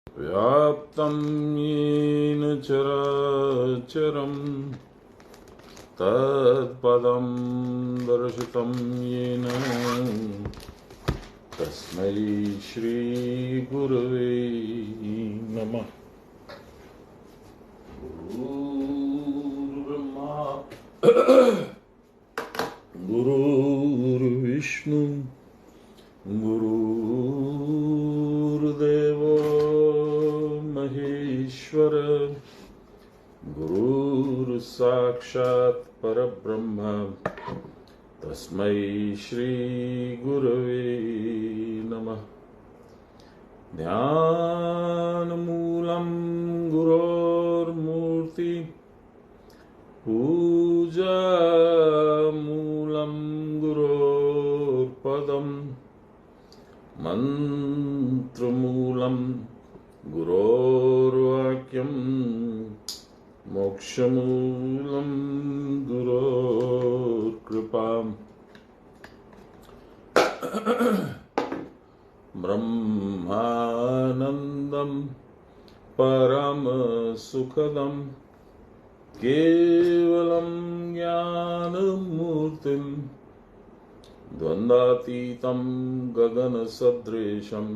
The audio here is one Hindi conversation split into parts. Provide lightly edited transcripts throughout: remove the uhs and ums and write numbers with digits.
व्याप्तं येन चराचरं तत्पदं दर्शितं येन तस्मै श्रीगुरवे नमः। गुरुर्ब्रह्मा गुरुर्विष्णु गुरुर्देवो महेश्वर गुरुर्साक्षात् परब्रह्म तस्मै श्री गुरवे नमः। ध्यानमूलं गुरोर्मूर्ति पूजामूलं गुरोर्पदम् मन्त्रमूलं गुरोर्वाक्यं मोक्षमूलं गुरोर्कृपा। ब्रह्मानन्दं परमसुखदं केवलं ज्ञानमूर्तिं द्वन्द्वातीतं गगनसदृशं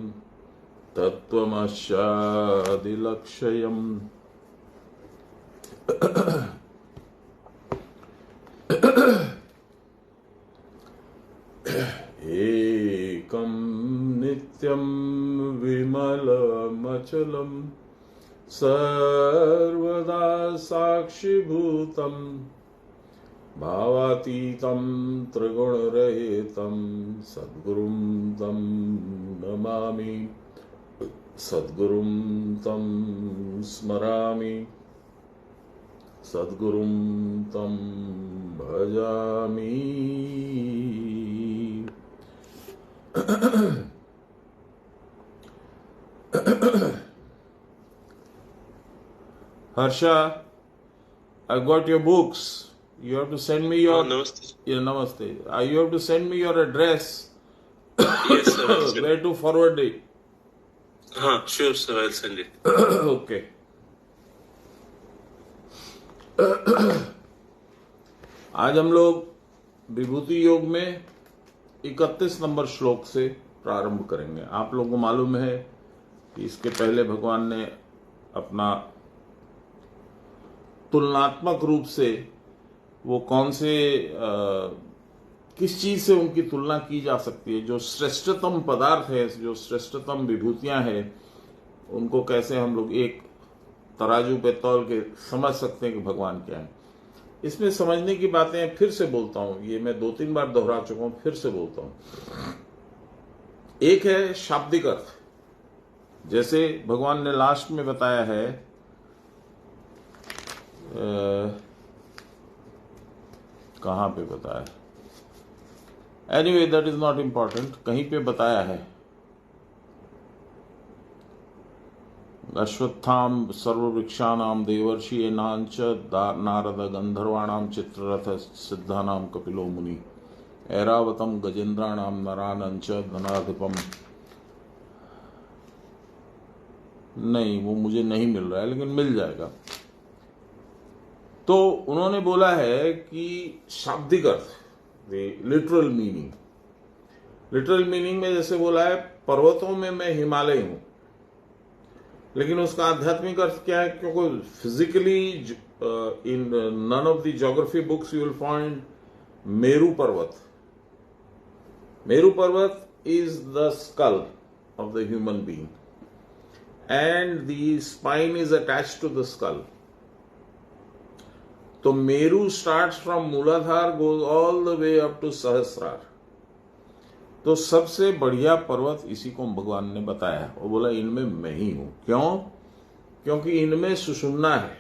तत्त्वमस्यादिलक्ष्यम्। एकं नित्यं विमलमचलं सर्वदा साक्षिभूतं भावातीतं त्रिगुणरहितं सद्गुरुं तं नमामि सद्गुरुं तं स्मरामि सद्गुरुं तं भजामि। Harsha, I got your books. You have to send me your Namaste. Yeah, namaste. You have to send me your address. Yes, sir. I'll send Where to forward it? Sure, sir. I'll send it. Okay. आज हम लोग विभूति योग में 31 नंबर श्लोक से प्रारंभ करेंगे। आप लोगों को मालूम है कि इसके पहले भगवान ने अपना तुलनात्मक रूप से वो कौन से किस चीज से उनकी तुलना की जा सकती है, जो श्रेष्ठतम पदार्थ है, जो श्रेष्ठतम विभूतियां हैं, उनको कैसे हम लोग एक तराजू पे तौल के समझ सकते हैं कि भगवान क्या है। इसमें समझने की बातें फिर से बोलता हूं, ये मैं 2-3 बार दोहरा चुका हूं, फिर से बोलता हूं। एक है शाब्दिक अर्थ, जैसे भगवान ने लास्ट में बताया है कहां पे बताया, anyway that is not important, कहीं पे बताया है अश्वत्थाम सर्ववृक्षाणाम देवर्षि नांच नारद गंधर्वाणाम चित्ररथ सिद्धानाम कपिलो मुनि ऐरावतम गजेंद्राणाम नरानंच धनाधिपम। नहीं, वो मुझे नहीं मिल रहा है, लेकिन मिल जाएगा। तो उन्होंने बोला है कि शाब्दिक अर्थ, लिटरल मीनिंग में जैसे बोला है पर्वतों में मैं हिमालय हूं, लेकिन उसका आध्यात्मिक अर्थ क्या है? क्योंकि physically in none of the geography books you will find Meru parvat is the skull of the human being and the spine is attached to the skull. तो Meru starts from Muladhara, goes all the way up to Sahasrara. तो सबसे बढ़िया पर्वत इसी को भगवान ने बताया है और बोला इनमें मैं ही हूं। क्यों? क्योंकि इनमें सुषुम्ना है,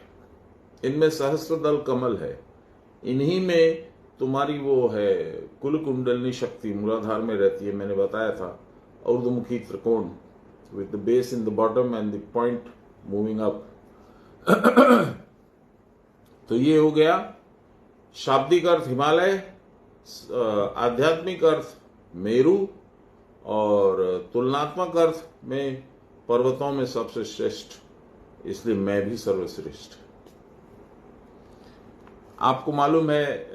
इनमें सहस्त्रदल कमल है, इन्हीं में तुम्हारी वो है कुल कुंडलनी शक्ति मूलाधार में रहती है। मैंने बताया था ऊर्ध्वमुखी त्रिकोण with the base in the bottom and the point moving up. तो ये हो गया शाब्दिक अर्थ हिमालय, आध्यात्मिक अर्थ मेरू और तुलनात्मक अर्थ में पर्वतों में सबसे श्रेष्ठ, इसलिए मैं भी सर्वश्रेष्ठ। आपको मालूम है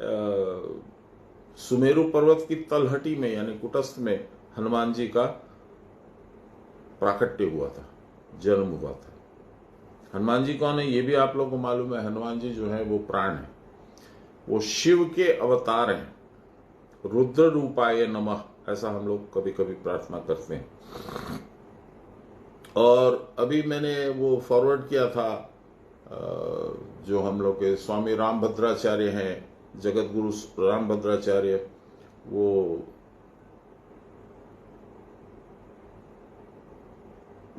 सुमेरु पर्वत की तलहटी में यानी कुटस्थ में हनुमान जी का प्राकट्य हुआ था, जन्म हुआ था। हनुमान जी कौन है ये भी आप लोगों को मालूम है। हनुमान जी जो है वो प्राण है, वो शिव के अवतार हैं। रुद्र रूपाय नमः, ऐसा हम लोग कभी कभी प्रार्थना करते हैं। और अभी मैंने वो फॉरवर्ड किया था जो हम लोग के स्वामी रामभद्राचार्य हैं, जगत गुरु रामभद्राचार्य, वो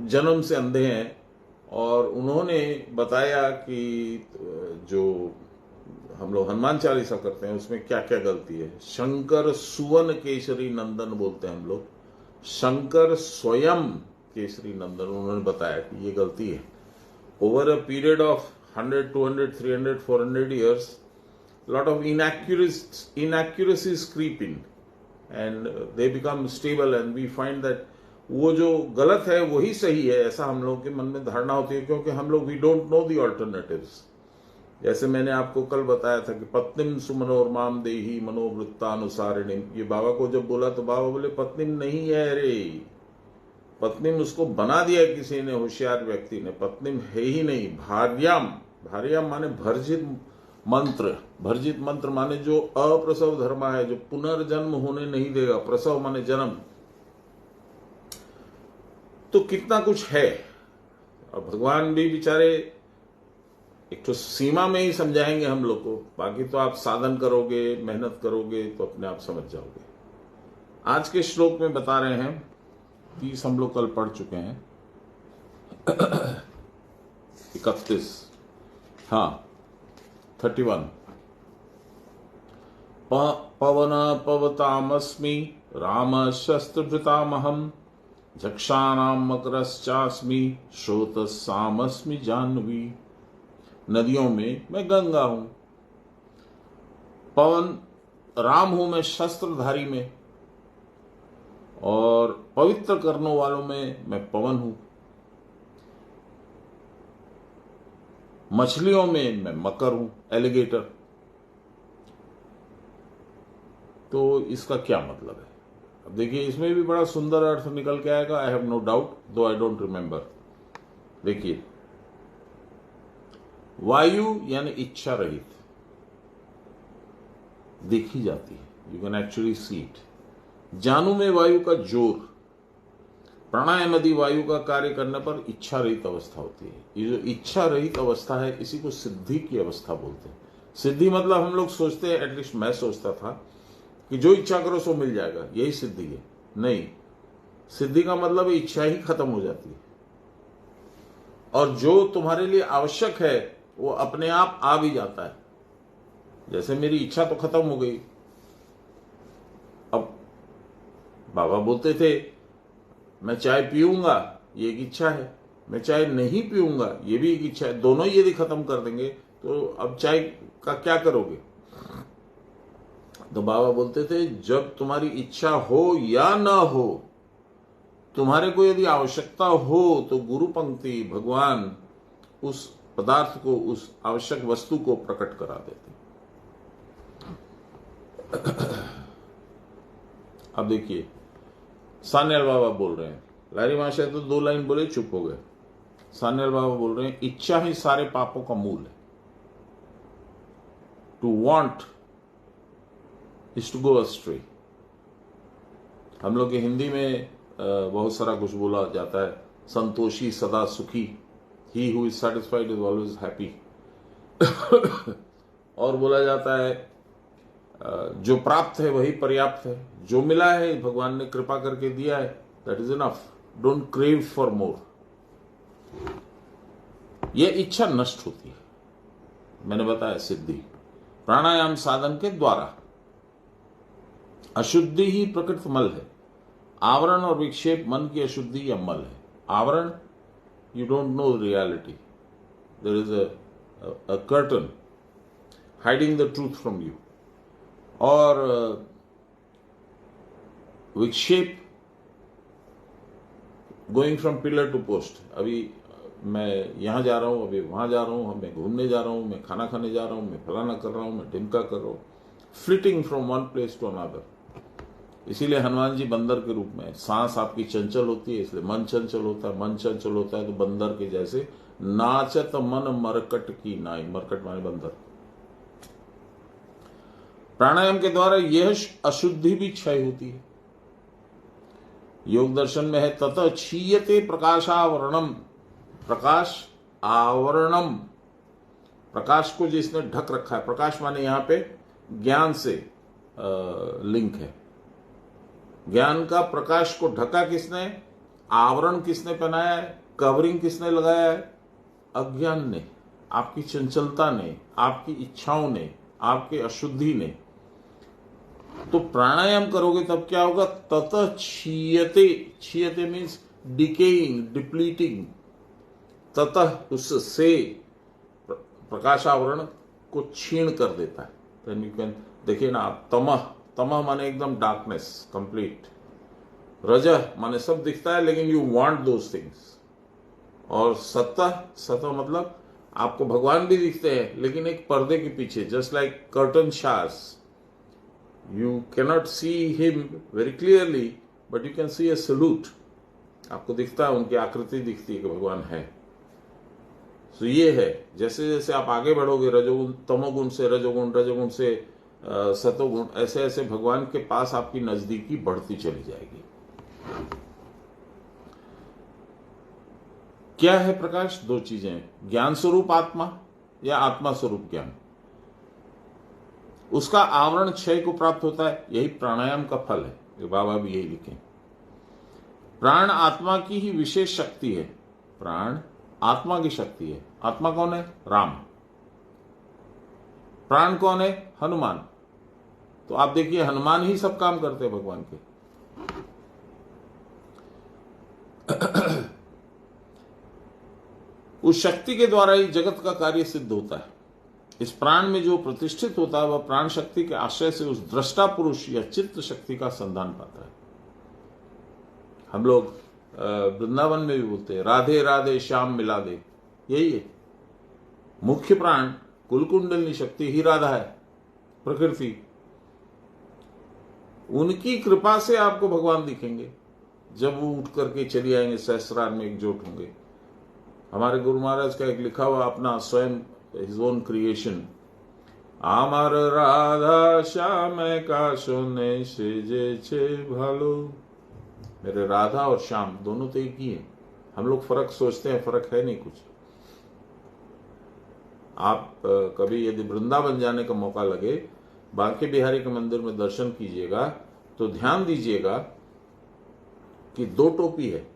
जन्म से अंधे हैं और उन्होंने बताया कि जो हम लोग हनुमान चालीसा करते हैं उसमें क्या क्या गलती है। शंकर सुवन केसरी नंदन बोलते हैं हम लोग, शंकर स्वयं केसरी नंदन, उन्होंने बताया कि ये गलती है। Over a period of 100, 200, 300, 400 years, lot of inaccuracies creep in and they become stable and we find that वो जो गलत है वही सही है, ऐसा हम लोगों के मन में धारणा होती है, क्योंकि हम लोग we don't know the alternatives. जैसे मैंने आपको कल बताया था कि पत्निम सुमनोरमाम देही मनोवृत्तानुसारिणी, ये बाबा को जब बोला तो बाबा बोले पत्निम नहीं है रे, पत्निम उसको बना दिया किसी ने, होशियार व्यक्ति ने, पत्निम है ही नहीं, भार्याम। भार्याम माने भर्जित मंत्र, भर्जित मंत्र माने जो अप्रसव धर्म है, जो पुनर्जन्म होने नहीं देगा। प्रसव माने जन्म। तो कितना कुछ है, और भगवान भी बेचारे एक तो सीमा में ही समझाएंगे हम लोग को, बाकी तो आप साधन करोगे, मेहनत करोगे तो अपने आप समझ जाओगे। आज के श्लोक में बता रहे हैं, 30 हम लोग कल पढ़ चुके हैं, 31, हाँ 31। पवन पवतामस्मि राम शस्त्रभृतामहम, जक्षाणाम मकरश्चास्मि श्रोतसामस्मि जाह्नवी। नदियों में मैं गंगा हूं, पवन राम हूं मैं शस्त्रधारी में, और पवित्र करने वालों में मैं पवन हूं। मछलियों में मैं मकर हूं, एलिगेटर। तो इसका क्या मतलब है? अब देखिए, इसमें भी बड़ा सुंदर अर्थ निकल के आएगा। आई हैव नो डाउट, दो आई डोंट रिमेंबर। देखिए, वायु यानी इच्छा रहित देखी जाती है, you can actually see it. जानू में वायु का जोर, प्राणायाम आदि वायु का कार्य करने पर इच्छा रहित अवस्था होती है। ये जो इच्छा रहित अवस्था है, इसी को सिद्धि की अवस्था बोलते हैं। सिद्धि मतलब हम लोग सोचते हैं, एटलीस्ट मैं सोचता था कि जो इच्छा करो सो मिल जाएगा, यही सिद्धि है। नहीं, सिद्धि का मतलब इच्छा ही खत्म हो जाती है, और जो तुम्हारे लिए आवश्यक है वो अपने आप आ भी जाता है। जैसे मेरी इच्छा तो खत्म हो गई, अब बाबा बोलते थे मैं चाय पीऊंगा, ये एक इच्छा है, मैं चाय नहीं पीऊंगा, ये भी एक इच्छा है। दोनों ही यदि खत्म कर देंगे तो अब चाय का क्या करोगे? तो बाबा बोलते थे जब तुम्हारी इच्छा हो या ना हो, तुम्हारे को यदि आवश्यकता हो तो गुरु पंक्ति भगवान उस पदार्थ को, उस आवश्यक वस्तु को प्रकट करा देते। अब देखिए, सान्याल बाबा बोल रहे हैं, लारी महाशय तो 2 लाइन बोले चुप हो गए। सान्याल बाबा बोल रहे हैं इच्छा ही सारे पापों का मूल है। To want is to go astray. हम लोग के हिंदी में बहुत सारा कुछ बोला जाता है, संतोषी सदा सुखी, he who is satisfied is always happy. और बोला जाता है जो प्राप्त है वही पर्याप्त है, जो मिला है भगवान ने कृपा करके दिया है, that is enough, don't crave for more. यह इच्छा नष्ट होती है, मैंने बताया सिद्धि प्राणायाम साधन के द्वारा। अशुद्धि ही प्रकृत मल है। आवरण और विक्षेप मन की अशुद्धि या मल है। आवरण, you don't know reality. There is a curtain hiding the truth from you. और विक्षेप going from pillar to post. अभी मैं यहां जा रहा हूं, अभी वहां जा रहा हूं, मैं घूमने जा रहा हूं, मैं खाना खाने जा रहा हूं, मैं फलाना कर रहा हूं, मैं ढिमका कर रहा हूं, flitting from one place to another. इसीलिए हनुमान जी बंदर के रूप में। सांस आपकी चंचल होती है, इसलिए मन चंचल होता है। मन चंचल होता है तो बंदर के जैसे नाचत मन मरकट की नाई। मरकट माने बंदर। प्राणायाम के द्वारा यह अशुद्धि भी क्षय होती है। योग दर्शन में है ततः क्षीयते प्रकाशावरणम। प्रकाश आवरणम, प्रकाश को जिसने ढक रखा है। प्रकाश माने यहां पे ज्ञान से लिंक है। ज्ञान का प्रकाश को ढका किसने, आवरण किसने पहनाया है, कवरिंग किसने लगाया है? अज्ञान ने, आपकी चंचलता ने, आपकी इच्छाओं ने, आपकी अशुद्धि ने। तो प्राणायाम करोगे तब क्या होगा? ततः क्षीयते। क्षीयते मीन्स डिकेइंग, डिप्लीटिंग। ततः उससे प्रकाशावरण को क्षीण कर देता है। देखिए ना आप, तमह, तमह माने एकदम डार्कनेस कंप्लीट। रजह माने सब दिखता है लेकिन यू वांट दोज थिंग्स। और सतह, सतह मतलब आपको भगवान भी दिखते हैं लेकिन एक पर्दे के पीछे, जस्ट लाइक कर्टन शार्स। You cannot see him very clearly but you can see a silhouette. आपको दिखता है, उनकी आकृति दिखती है कि भगवान है। तो ये है, जैसे जैसे आप आगे बढ़ोगे रजोगुण, तमोगुण से रजोगुण, रजोगुण से सतोगुण, ऐसे ऐसे भगवान के पास आपकी नजदीकी बढ़ती चली जाएगी। क्या है प्रकाश? दो चीजें, ज्ञान स्वरूप आत्मा या आत्मा स्वरूप ज्ञान। उसका आवरण क्षय को प्राप्त होता है, यही प्राणायाम का फल है। ये बाबा भी यही लिखे। प्राण आत्मा की ही विशेष शक्ति है। प्राण आत्मा की शक्ति है। आत्मा कौन है? राम। प्राण कौन है? हनुमान। तो आप देखिए, हनुमान ही सब काम करते हैं भगवान के। उस शक्ति के द्वारा ही जगत का कार्य सिद्ध होता है। इस प्राण में जो प्रतिष्ठित होता है वह प्राण शक्ति के आश्रय से उस दृष्टा पुरुष या चित्त शक्ति का संधान पाता है। हम लोग वृंदावन में भी बोलते हैं राधे राधे श्याम मिला दे। यही है मुख्य प्राण, कुलकुंडलिनी शक्ति ही राधा है, प्रकृति। उनकी कृपा से आपको भगवान दिखेंगे जब वो उठ करके चली आएंगे, सहस्रार में एकजुट होंगे। हमारे गुरु महाराज का एक लिखा हुआ अपना स्वयं हिज ओन क्रिएशन, आमार राधा श्याम का सोने से जे छे भालो। मेरे राधा और श्याम दोनों तो एक ही है। हम लोग फर्क सोचते हैं, फर्क है नहीं कुछ। आप कभी यदि वृंदावन जाने का मौका लगे, बांके बिहारी के मंदिर में दर्शन कीजिएगा तो ध्यान दीजिएगा कि दो टोपी है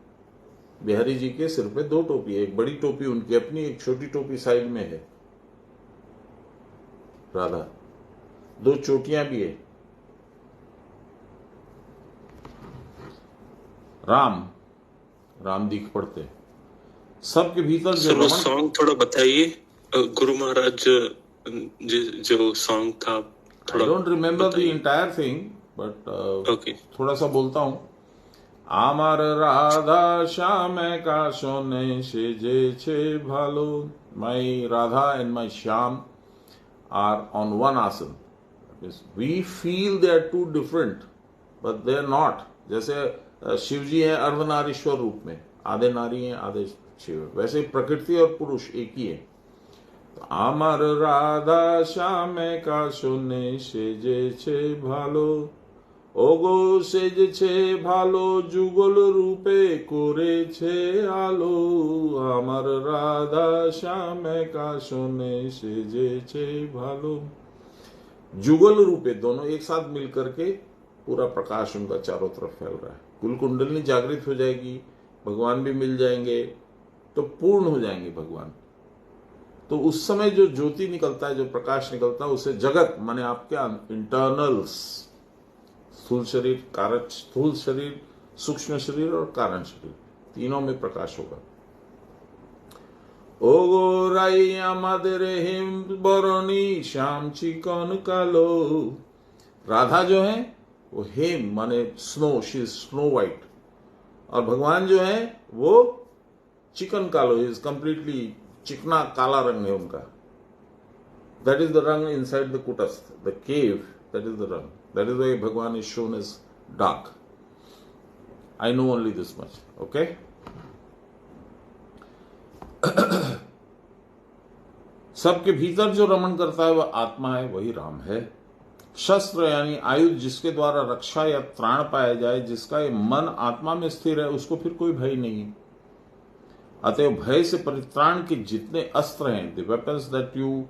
बिहारी जी के सिर पे। दो टोपी है, एक बड़ी टोपी उनकी अपनी, एक छोटी टोपी साइड में है राधा। दो चोटियां भी है। राम दिख पड़ते सबके भीतर। जो सॉन्ग थोड़ा बताइए गुरु महाराज, जो सॉन्ग था थोड़ा। I don't remember the entire thing but okay, थोड़ा सा बोलता हूं। आमार राधा श्याम का सोने से जे छे भालो। My Radha and my Shyam are on one asana. We feel they are two different, but they are not. जैसे शिव जी है अर्धनारीश्वर रूप में, आधे नारी हैं आधे शिव, वैसे प्रकृति और पुरुष एक ही है। तो आमर राधा श्याम का सोने से जे छे भालो, ओगो से जे छे भालो जुगल रूपे कोरे छे आलो। आमर राधा श्याम का सोने से जे छे भालो। जुगल रूपे, दोनों एक साथ मिलकर के पूरा प्रकाश उनका चारों तरफ फैल रहा है। कुल कुंडलिनी जागृत हो जाएगी, भगवान भी मिल जाएंगे, तो पूर्ण हो जाएंगे भगवान। तो उस समय जो ज्योति निकलता है, जो प्रकाश निकलता है, उसे जगत माने आपके इंटरनल्स, स्थूल शरीर, कारक स्थूल शरीर, सूक्ष्म शरीर और कारण शरीर, तीनों में प्रकाश होगा। ओ गो राइया मादरे हिम बरनी श्याम चिकन कालो। राधा जो है वो हेम माने snow, she is snow white, और भगवान जो है वो चिकन कालो, इज कंप्लीटली चिकना काला रंग है उनका. That is the rang inside the Kutastha, the cave, that is the rang. That is why Bhagwan is shown as dark. I know only this much. Okay. सबके भीतर जो रमण करता है वह आत्मा है, वही राम है. शस्त्र यानी आयुध जिसके द्वारा रक्षा या त्राण पाया जाए, जिसका ये मन आत्मा में स्थिर है, उसको फिर कोई भय नहीं है. अतएव भय से परित्राण के जितने अस्त्र हैं, the weapons that you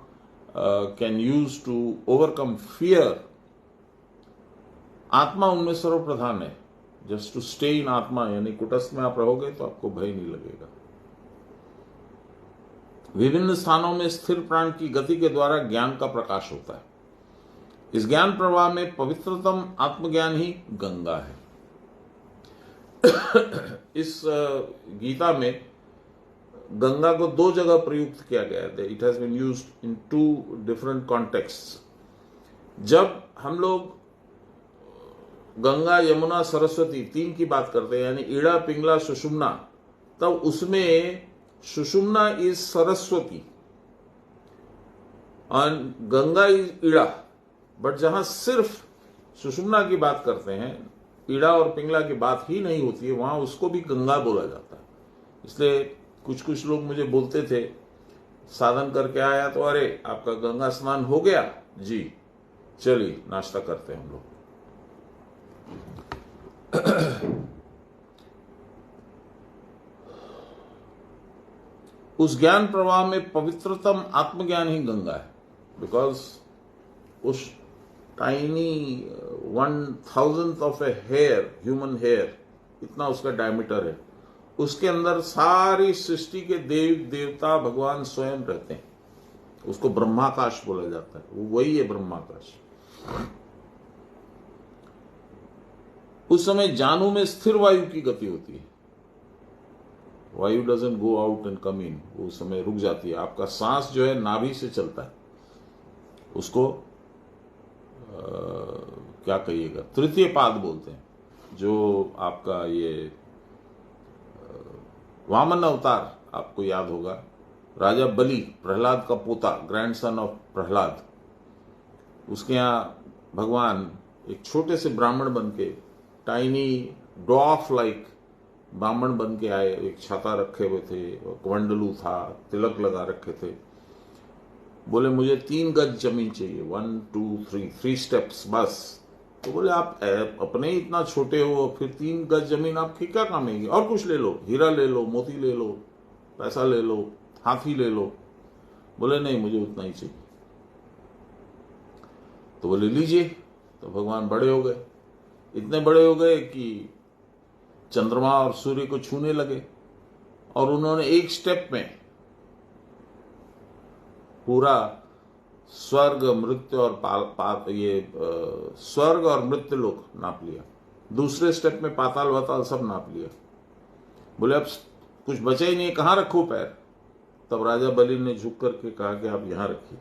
can use to overcome fear, आत्मा उनमें सर्वप्रधान है. जस्ट टू स्टे इन आत्मा, यानी कुटस्थ में आप रहोगे तो आपको भय नहीं लगेगा. विभिन्न स्थानों में स्थिर प्राण की गति के द्वारा ज्ञान का प्रकाश होता है. इस ज्ञान प्रवाह में पवित्रतम आत्मज्ञान ही गंगा है. इस गीता में गंगा को दो जगह प्रयुक्त किया गया है. It has been used in 2 different contexts. जब हम लोग गंगा, यमुना, सरस्वती 3 की बात करते हैं, यानी ईड़ा, पिंगला, सुषुम्ना, तब उसमें सुषुम्ना इज सरस्वती और गंगा इज ईड़ा. बट जहां सिर्फ सुषुम्ना की बात करते हैं, ईड़ा और पिंगला की बात ही नहीं होती है, वहां उसको भी गंगा बोला जाता है. इसलिए कुछ लोग मुझे बोलते थे, साधन करके आया तो अरे आपका गंगा स्नान हो गया जी, चलिए नाश्ता करते हैं हम लोग. उस ज्ञान प्रवाह में पवित्रतम आत्मज्ञान ही गंगा है. बिकॉज उस tiny 1,000th of a hair, human hair, इतना उसका डायमीटर है, उसके अंदर सारी सृष्टि के देव देवता भगवान स्वयं रहते हैं. उसको ब्रह्माकाश बोला जाता है. वो वही है ब्रह्माकाश. उस समय जानू में स्थिर वायु की गति होती है. Vayu doesn't go out and come in. वो उस समय रुक जाती है. आपका सांस जो है नाभि से चलता है. उसको क्या कहिएगा, तृतीय पाद बोलते हैं. जो आपका ये वामन अवतार आपको याद होगा, राजा बलि, प्रहलाद का पोता, ग्रैंडसन ऑफ प्रहलाद, उसके यहाँ भगवान एक छोटे से ब्राह्मण बन के, टाइनी ड्वार्फ लाइक ब्राह्मण बन के आए. एक छाता रखे हुए थे, कमंडलू था, तिलक लगा रखे थे. बोले मुझे 3 गज जमीन चाहिए. 1 2 3 स्टेप्स बस. तो बोले आप अपने ही इतना छोटे हो, फिर 3 गज जमीन आपकी क्या काम आएगी? और कुछ ले लो, हीरा ले लो, मोती ले लो, पैसा ले लो, हाथी ले लो. बोले नहीं, मुझे उतना ही चाहिए. तो बोले लीजिए. तो भगवान बड़े हो गए, इतने बड़े हो गए कि चंद्रमा और सूर्य को छूने लगे. और उन्होंने एक स्टेप में पूरा स्वर्ग, मृत्यु और स्वर्ग और मृत्यु लोक नाप लिया. दूसरे स्टेप में पाताल वाताल सब नाप लिया. बोले अब कुछ बचा ही नहीं, कहां रखो पैर? तब राजा बलि ने झुक करके कहा कि आप यहां रखिए.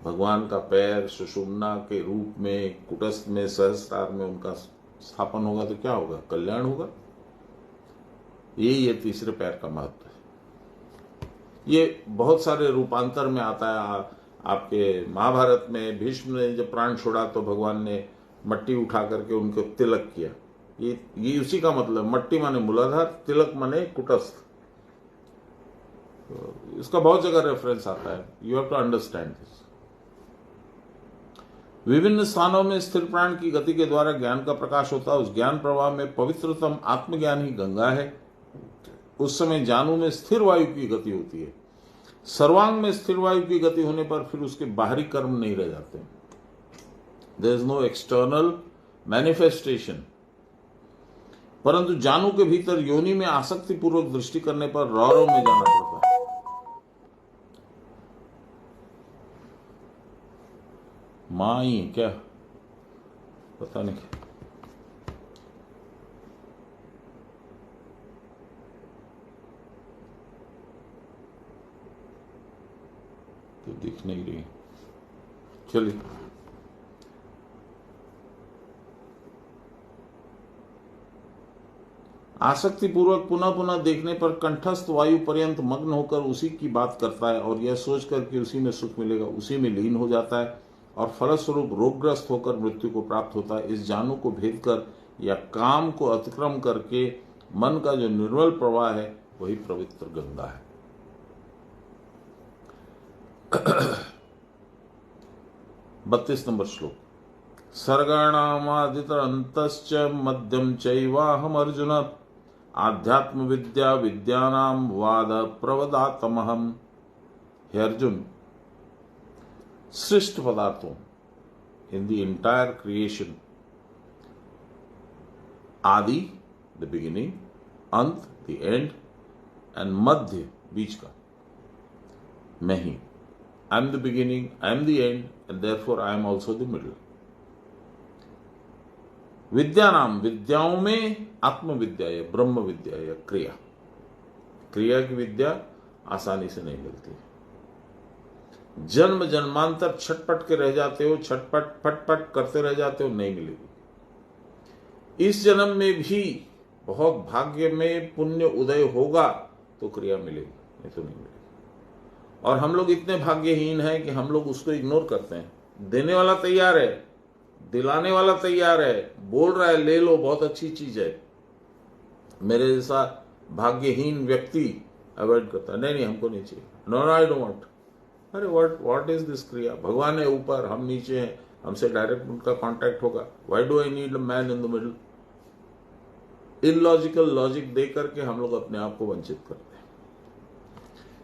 भगवान का पैर सुषुम्ना के रूप में कुटस्थ में सहस्त्रार में उनका स्थापन होगा तो क्या होगा? कल्याण होगा. यही है तीसरे पैर का महत्व है. ये बहुत सारे रूपांतर में आता है. आपके महाभारत में भीष्म ने जब प्राण छोड़ा तो भगवान ने मट्टी उठा करके उनको तिलक किया. ये उसी का मतलब. मट्टी माने मूलाधार, तिलक माने कुटस्थ. तो इसका बहुत जगह रेफरेंस आता है. You have to understand this. विभिन्न स्थानों में स्थिर प्राण की गति के द्वारा ज्ञान का प्रकाश होता है. उस ज्ञान प्रवाह में पवित्रतम आत्मज्ञान ही गंगा है. उस समय जानू में स्थिर वायु की गति होती है. सर्वांग में स्थिर वायु की गति होने पर फिर उसके बाहरी कर्म नहीं रह जाते. There is no external manifestation. परंतु जानू के भीतर योनि में आसक्ति पूर्वक दृष्टि करने पर रौरव में जाना पड़ता है. मां ही क्या पता नहीं. तो दिख नहीं रही. चलिए. आसक्ति पूर्वक पुनः पुनः देखने पर कंठस्थ वायु पर्यंत मग्न होकर उसी की बात करता है और यह सोचकर कि उसी में सुख मिलेगा उसी में लीन हो जाता है और फलस्वरूप रोगग्रस्त होकर मृत्यु को प्राप्त होता है। इस जानू को भेद कर या काम को अतिक्रम करके मन का जो निर्मल प्रवाह है वही पवित्र गंगा है। 32 नंबर श्लोक। सर्गाणामादितरन्तश्च मध्यम चैवाहम अर्जुन आध्यात्म विद्या विद्यानाम वाद प्रवदातमहम। हे अर्जुन, सृष्ट पदार्थों in the entire creation, adi the beginning, ant the end and madhya बीच का, मैं ही। I am the beginning, I am the end and therefore I am also the middle. विद्या नाम, विद्याओं में आत्म विद्या या ब्रह्म विद्या या क्रिया, क्रिया की विद्या आसानी से नहीं मिलती। जन्म जन्मांतर छटपट के रह जाते हो, छटपट फटपट करते रह जाते हो, नहीं मिलेगी। इस जन्म में भी बहुत भाग्य में पुण्य उदय होगा तो क्रिया मिलेगी, नहीं तो नहीं मिलेगी। और हम लोग इतने भाग्यहीन हैं कि हम लोग उसको इग्नोर करते हैं। देने वाला तैयार है, दिलाने वाला तैयार है, बोल रहा है ले लो, बहुत अच्छी चीज है, मेरे जैसा भाग्यहीन व्यक्ति अवॉइड करता है, नहीं हमको नहीं चाहिए, नो आई डोंट वांट। अरे व्हाट इज दिस क्रिया? भगवान है ऊपर, हम नीचे हैं, हमसे डायरेक्ट उनका कांटेक्ट होगा। Why do I need a man in the middle? Illogical logic दे करके हम लोग अपने आप को वंचित करते हैं।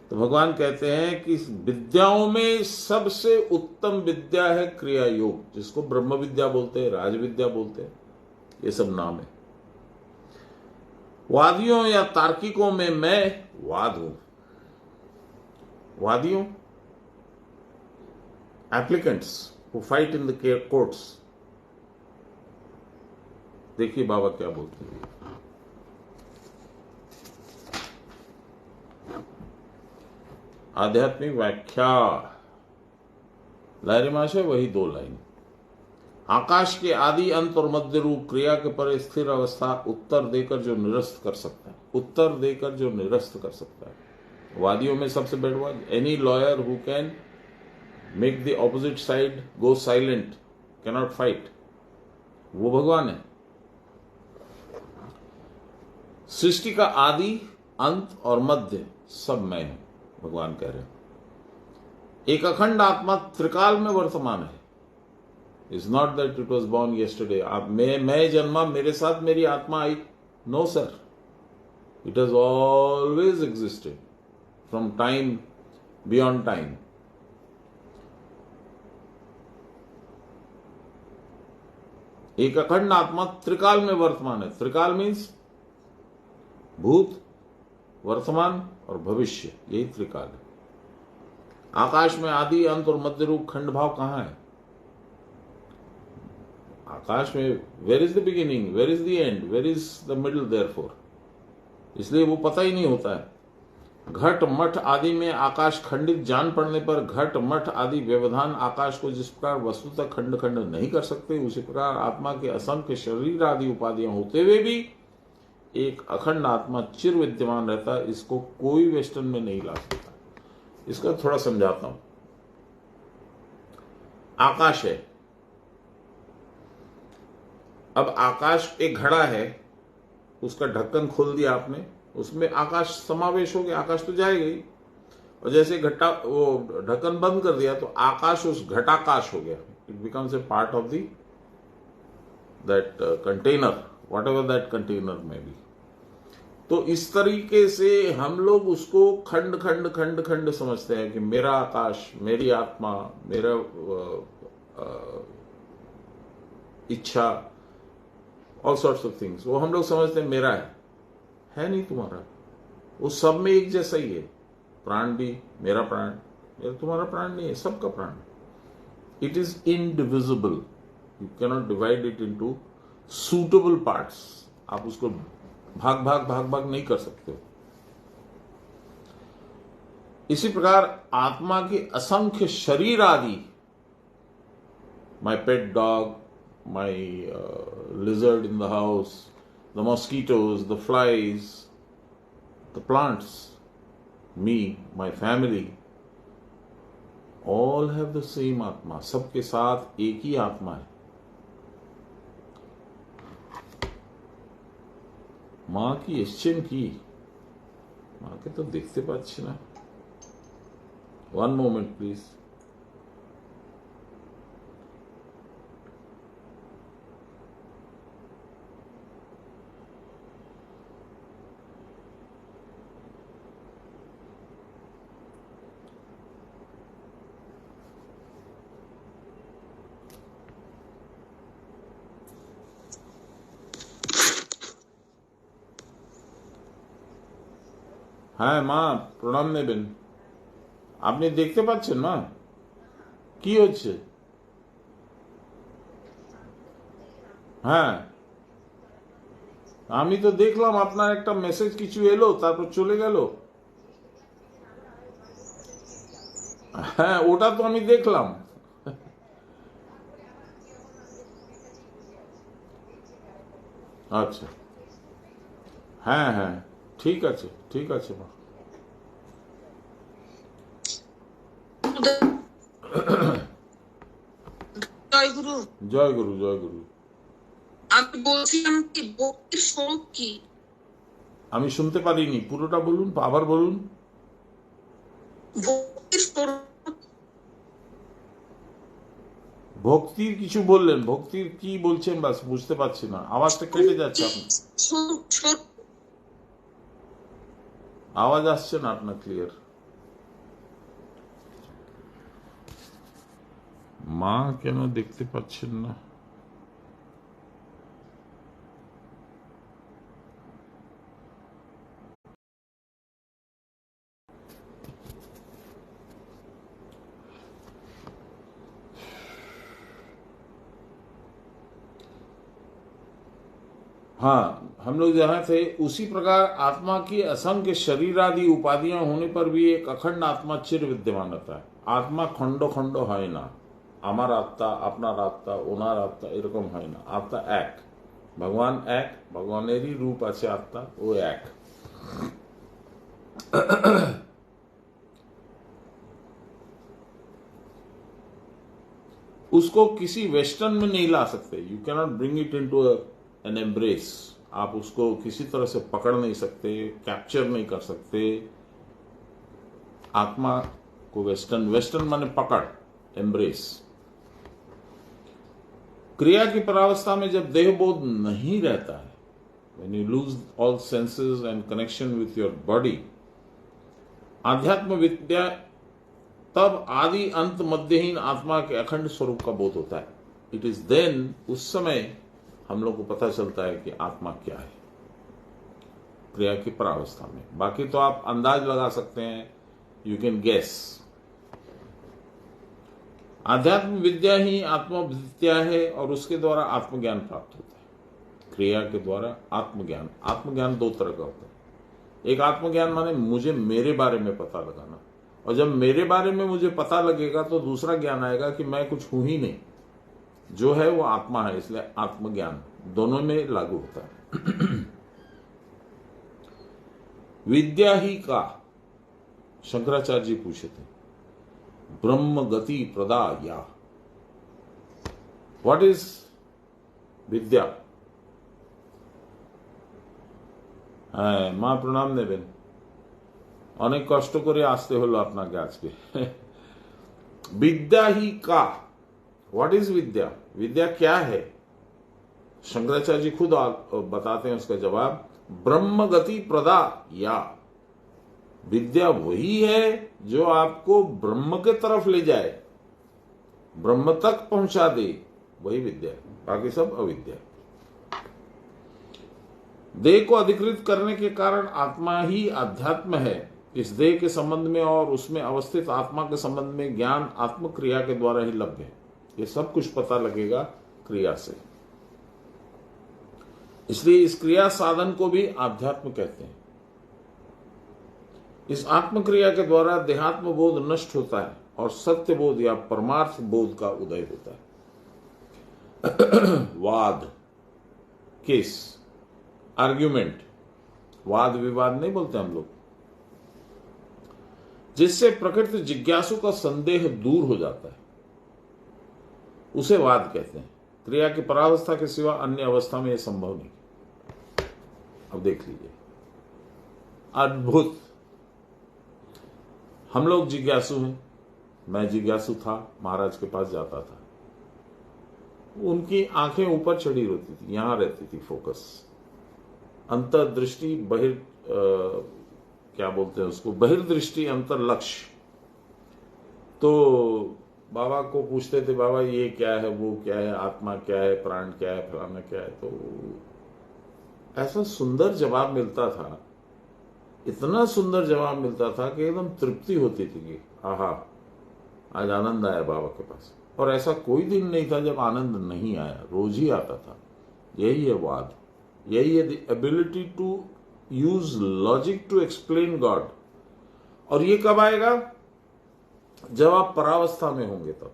तो भगवान कहते हैं कि विद्याओं में सबसे उत्तम विद्या है क्रिया योग, जिसको ब्रह्म विद्या बोलते हैं, राज विद्या बोलते हैं, ये सब नाम है। वादियों या तार्किकों में मैं वाद हूं। वादियों, applicants who fight in the courts. देखिए बाबा क्या बोलते हैं। आध्यात्मिक व्याख्या, लहरी माशय वही 2 लाइन। आकाश के आदि अंत और मध्य रूप क्रिया के पर स्थिर अवस्था उत्तर देकर जो निरस्त कर सकता है, उत्तर देकर जो निरस्त कर सकता है। वादियों में सबसे बड़ा any lawyer who can make the opposite side go silent, cannot fight, वो भगवान है। सृष्टि का आदि अंत और मध्य सब मैं हूं, भगवान कह रहे हैं। एक अखंड आत्मा त्रिकाल में वर्तमान है। Is not that it was born yesterday. आप मैं जन्मा, मेरे साथ मेरी आत्मा आई, no sir, it has always existed from time beyond time. एक अखंड आत्मा त्रिकाल में वर्तमान है। त्रिकाल मीन्स भूत, वर्तमान और भविष्य, यही त्रिकाल है। आकाश में आदि अंत और मध्य रूप खंड भाव कहां है? आकाश में where is the beginning, where is the end, where is the middle, therefore इसलिए वो पता ही नहीं होता है। घट मठ आदि में आकाश खंडित जान पड़ने पर घट मठ आदि व्यवधान आकाश को जिस प्रकार वस्तुतः खंड खंड नहीं कर सकते, उसी प्रकार आत्मा के असंख्य शरीर आदि उपाधियां होते हुए भी एक अखंड आत्मा चिर विद्यमान रहता है। इसको कोई वेस्टर्न में नहीं ला सकता। इसका थोड़ा समझाता हूं। आकाश है, अब आकाश एक घड़ा है, उसका ढक्कन खोल दिया आपने, उसमें आकाश समावेश हो गया, आकाश तो जाएगा ही। और जैसे घटा वो ढक्कन बंद कर दिया तो आकाश उस घटाकाश हो गया। It becomes a part of the that container, what ever that container में भी। तो इस तरीके से हम लोग उसको खंड खंड खंड खंड समझते हैं कि मेरा आकाश, मेरी आत्मा, मेरा इच्छा, ऑल सॉर्ट्स ऑफ थिंग्स, वो हम लोग समझते हैं मेरा है नहीं तुम्हारा। वो सब में एक जैसा ही है। प्राण भी मेरा प्राण, मेरा तुम्हारा प्राण नहीं है, सबका प्राण। It is indivisible, you cannot divide it into suitable parts. आप उसको भाग भाग भाग भाग नहीं कर सकते हो। इसी प्रकार आत्मा के असंख्य शरीर आदि, my pet dog, my lizard in the house, the mosquitoes, the flies, the plants, me, my family, all have the same आत्मा. सबके साथ एक ही आत्मा है. माँ की एश्चेन की মাকে তো দেখতে পাচ্ছি না. One moment please. হ্যাঁ মা, প্রণাম নেবেন. আপনি দেখতে পাচ্ছেন মা কি হচ্ছে? হ্যাঁ, আমি তো দেখলাম আপনার একটা মেসেজ কিছু এলো, তারপর চলে গেল. হ্যাঁ, ওটা তো আমি দেখলাম. আচ্ছা, হ্যাঁ হ্যাঁ, ঠিক আছে ঠিক আছে মা. জয় গুরু। জয় গুরু জয় গুরু. আমি বলছিলাম কি ভক্তির স্বরূপ কি? আমি শুনতে পারিনি, পুরোটা বলুন, আবার বলুন. ভক্তির স্বরূপ ভক্তির কিছু বললেন, ভক্তির কি বলছেন বাস বুঝতে পারছি না, আওয়াজটা কেটে যাচ্ছে. আপনার স্বরূপ আওয়াজ আসছে না আপনার ক্লিয়ার. মা কেন দেখতে পাচ্ছেন না? हाँ, हम लोग जहां थे उसी प्रकार आत्मा की असंख्य शरीर आदि उपाधियां होने पर भी एक अखंड आत्मा चिर विद्यमान रहता है. आत्मा खंड खंड है ना, আমার আত্মা, আপনার আত্মা, ওনার আত্মা এরকম হয় না. আত্মা এক, ভগবান এক, ভগবানেরই রূপ আছে আত্মা, ও এক. उसको किसी वेस्टर्न में नहीं ला सकते. You cannot bring it into an embrace. आप उसको किसी तरह से पकड़ नहीं सकते, कैप्चर नहीं कर सकते. आत्मा को वेस्टर्न, वेस्टर्न माने पकड़, एम्ब्रेस. क्रिया की परावस्था में जब देहबोध नहीं रहता है, when you lose all senses and connection with your body, आध्यात्म विद्या तब आदि अंत मध्यहीन आत्मा के अखंड स्वरूप का बोध होता है. इट इज देन, उस समय हम लोग को पता चलता है कि आत्मा क्या है क्रिया की परावस्था में. बाकी तो आप अंदाज लगा सकते हैं, यू कैन गेस. आध्यात्म विद्या ही आत्मविद्या है और उसके द्वारा आत्मज्ञान प्राप्त होता है. क्रिया के द्वारा आत्मज्ञान. आत्मज्ञान दो तरह का होता है. एक आत्मज्ञान माने मुझे मेरे बारे में पता लगाना, और जब मेरे बारे में मुझे पता लगेगा तो दूसरा ज्ञान आएगा कि मैं कुछ हूं ही नहीं, जो है वो आत्मा है. इसलिए आत्मज्ञान दोनों में लागू होता है. विद्या ही का शंकराचार्य जी पूछे थे, ब्रह्म गति प्रदा या. व्हाट इज विद्या? হ্যাঁ মা, প্রণাম নেবেন. অনেক কষ্ট করে আসতে হলো আপনাকে আজকে. विद्या ही का, व्हाट इज विद्या? विद्या क्या है? शंकराचार्य जी खुद बताते हैं उसका जवाब, ब्रह्म गति प्रदा या. विद्या वही है जो आपको ब्रह्म के तरफ ले जाए, ब्रह्म तक पहुंचा दे, वही विद्या है. बाकी सब अविद्या है. देह को अधिकृत करने के कारण आत्मा ही अध्यात्म है. इस देह के संबंध में और उसमें अवस्थित आत्मा के संबंध में ज्ञान आत्म क्रिया के द्वारा ही लभ्य है. ये सब कुछ पता लगेगा क्रिया से. इसलिए इस क्रिया साधन को भी आध्यात्म कहते हैं. इस आत्म क्रिया के द्वारा देहात्म बोध नष्ट होता है और सत्य बोध या परमार्थ बोध का उदय होता है. वाद, केस. आर्ग्यूमेंट, वाद विवाद नहीं बोलते हम लोग, जिससे प्रकृति जिज्ञासु का संदेह दूर हो जाता है, उसे वाद कहते हैं। क्रिया की परावस्था के सिवा अन्य अवस्था में यह संभव नहीं। अब देख लीजिए, अद्भुत। हम लोग जिज्ञासु हैं, मैं जिज्ञासु था, महाराज के पास जाता था, उनकी आंखें ऊपर चढ़ी रहती थी, यहां रहती थी फोकस, अंतर्दृष्टि क्या बोलते हैं उसको, बहिर्दृष्टि अंतर लक्ष्य। तो बाबा को पूछते थे, बाबा ये क्या है, वो क्या है, आत्मा क्या है, प्राण क्या है, फलाना क्या है। तो ऐसा सुंदर जवाब मिलता था, इतना सुंदर जवाब मिलता था कि एकदम तृप्ति होती थी कि आहा, आज आनंद आया बाबा के पास। और ऐसा कोई दिन नहीं था जब आनंद नहीं आया, रोज ही आता था। यही है वाद, यही है the ability to use logic to explain God. और ये कब आएगा? जब आप परावस्था में होंगे तब।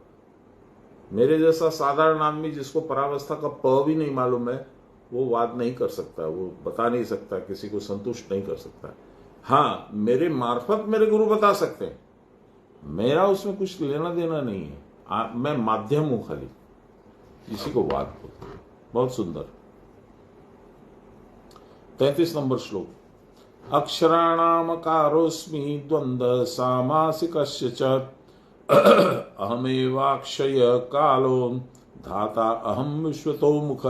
मेरे जैसा साधारण आदमी जिसको परावस्था का प भी नहीं मालूम है, वो वाद नहीं कर सकता, वो बता नहीं सकता, किसी को संतुष्ट नहीं कर सकता। हाँ, मेरे मार्फत मेरे गुरु बता सकते हैं, मेरा उसमें कुछ लेना देना नहीं है, मैं माध्यम हूं खाली, इसी को वाद बोलते हैं। बहुत सुंदर। 33 नंबर श्लोक। अक्षराणामकारोऽस्मि द्वंद्व सामासिकस्य च अहमेवाक्षय कालो धाता अहम विश्वतो मुख।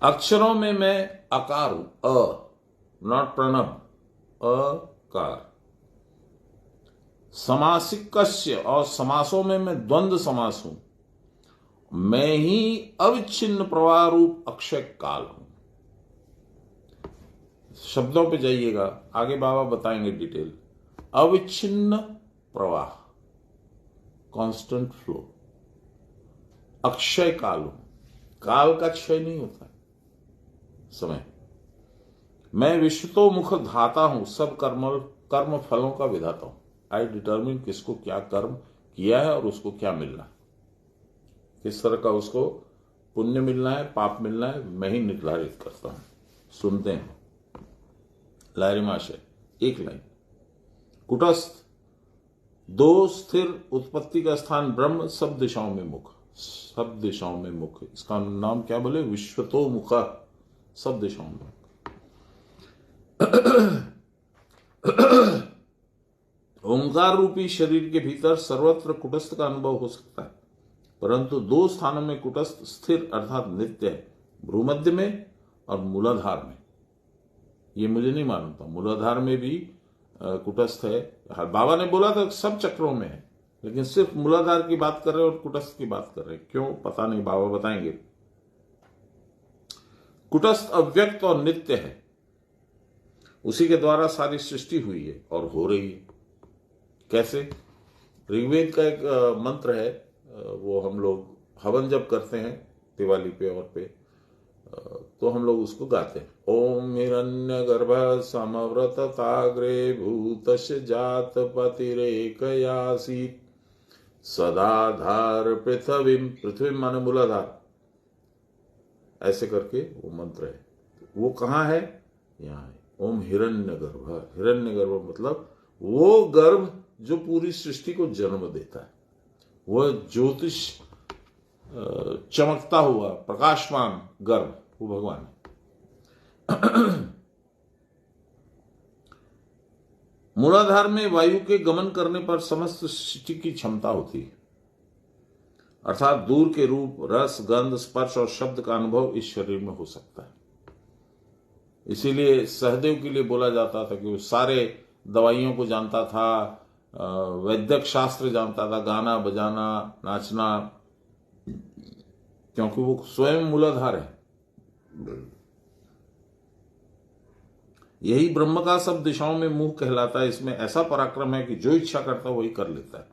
अक्षरों में मैं अकार हूं, नॉट प्रणव, अकार। समासिकस्य, और समासों में मैं द्वंद्व समास हूं, मैं ही अविच्छिन्न प्रवाह रूप अक्षय काल हूं। शब्दों पे जाइएगा, आगे बाबा बताएंगे डिटेल। अविच्छिन्न प्रवाह, कांस्टेंट फ्लो, अक्षय काल हूं, काल का क्षय नहीं होता समय। मैं विश्वतो मुख धाता हूं, सब कर्म फलों का विधाता हूं। आई डिटर्मिन किसको क्या कर्म किया है और उसको क्या मिलना है, किस तरह का उसको पुण्य मिलना है, पाप मिलना है, मैं ही निर्धारित करता हूं। सुनते हैं लारिमाशय, एक लाइन। कुटस्थ, दो स्थिर उत्पत्ति का स्थान ब्रह्म, सब दिशाओं में मुख, सब दिशाओं में मुख। इसका नाम क्या बोले? विश्वतो मुख, सब दिशाओं में। ओंकार रूपी शरीर के भीतर सर्वत्र कुटस्थ का अनुभव हो सकता है, परंतु दो स्थानों में कुटस्थ स्थिर अर्थात नित्य है, भ्रूमध्य में और मूलाधार में। ये मुझे नहीं मालूम था, मूलाधार में भी कुटस्थ है। बाबा ने बोला था सब चक्रों में है, लेकिन सिर्फ मूलाधार की बात कर रहे हैं और कुटस्थ की बात कर रहे हैं, क्यों पता नहीं, बाबा बताएंगे। कुटस्थ अव्यक्त और नित्य है, उसी के द्वारा सारी सृष्टि हुई है और हो रही है। कैसे? ऋग्वेद का एक मंत्र है, वो हम लोग हवन जब करते हैं दिवाली पे और पे, तो हम लोग उसको गाते हैं। ओम हिरण्य गर्भ समव्रतताग्रे भूतस्य जात पतिरेकयासीत सदाधार पृथ्वी माने मूलाधार, ऐसे करके वो मंत्र है। वो कहाँ है? यहाँ है। ओम हिरण्य गर्भ, हिरण्य गर्भ मतलब वो गर्भ जो पूरी सृष्टि को जन्म देता है, वह ज्योतिष चमकता हुआ प्रकाशमान गर्भ, वो भगवान है। मूलाधार में वायु के गमन करने पर समस्त सृष्टि की क्षमता होती है, अर्थात दूर के रूप, रस, गंध, स्पर्श और शब्द का अनुभव इस शरीर में हो सकता है। इसीलिए सहदेव के लिए बोला जाता था कि वो सारे दवाइयों को जानता था, वैद्यक शास्त्र जानता था, गाना बजाना, नाचना, क्योंकि वो स्वयं मूलाधार है। यही ब्रह्म का सब दिशाओं में मुंह कहलाता है। इसमें ऐसा पराक्रम है कि जो इच्छा करता है वही कर लेता है।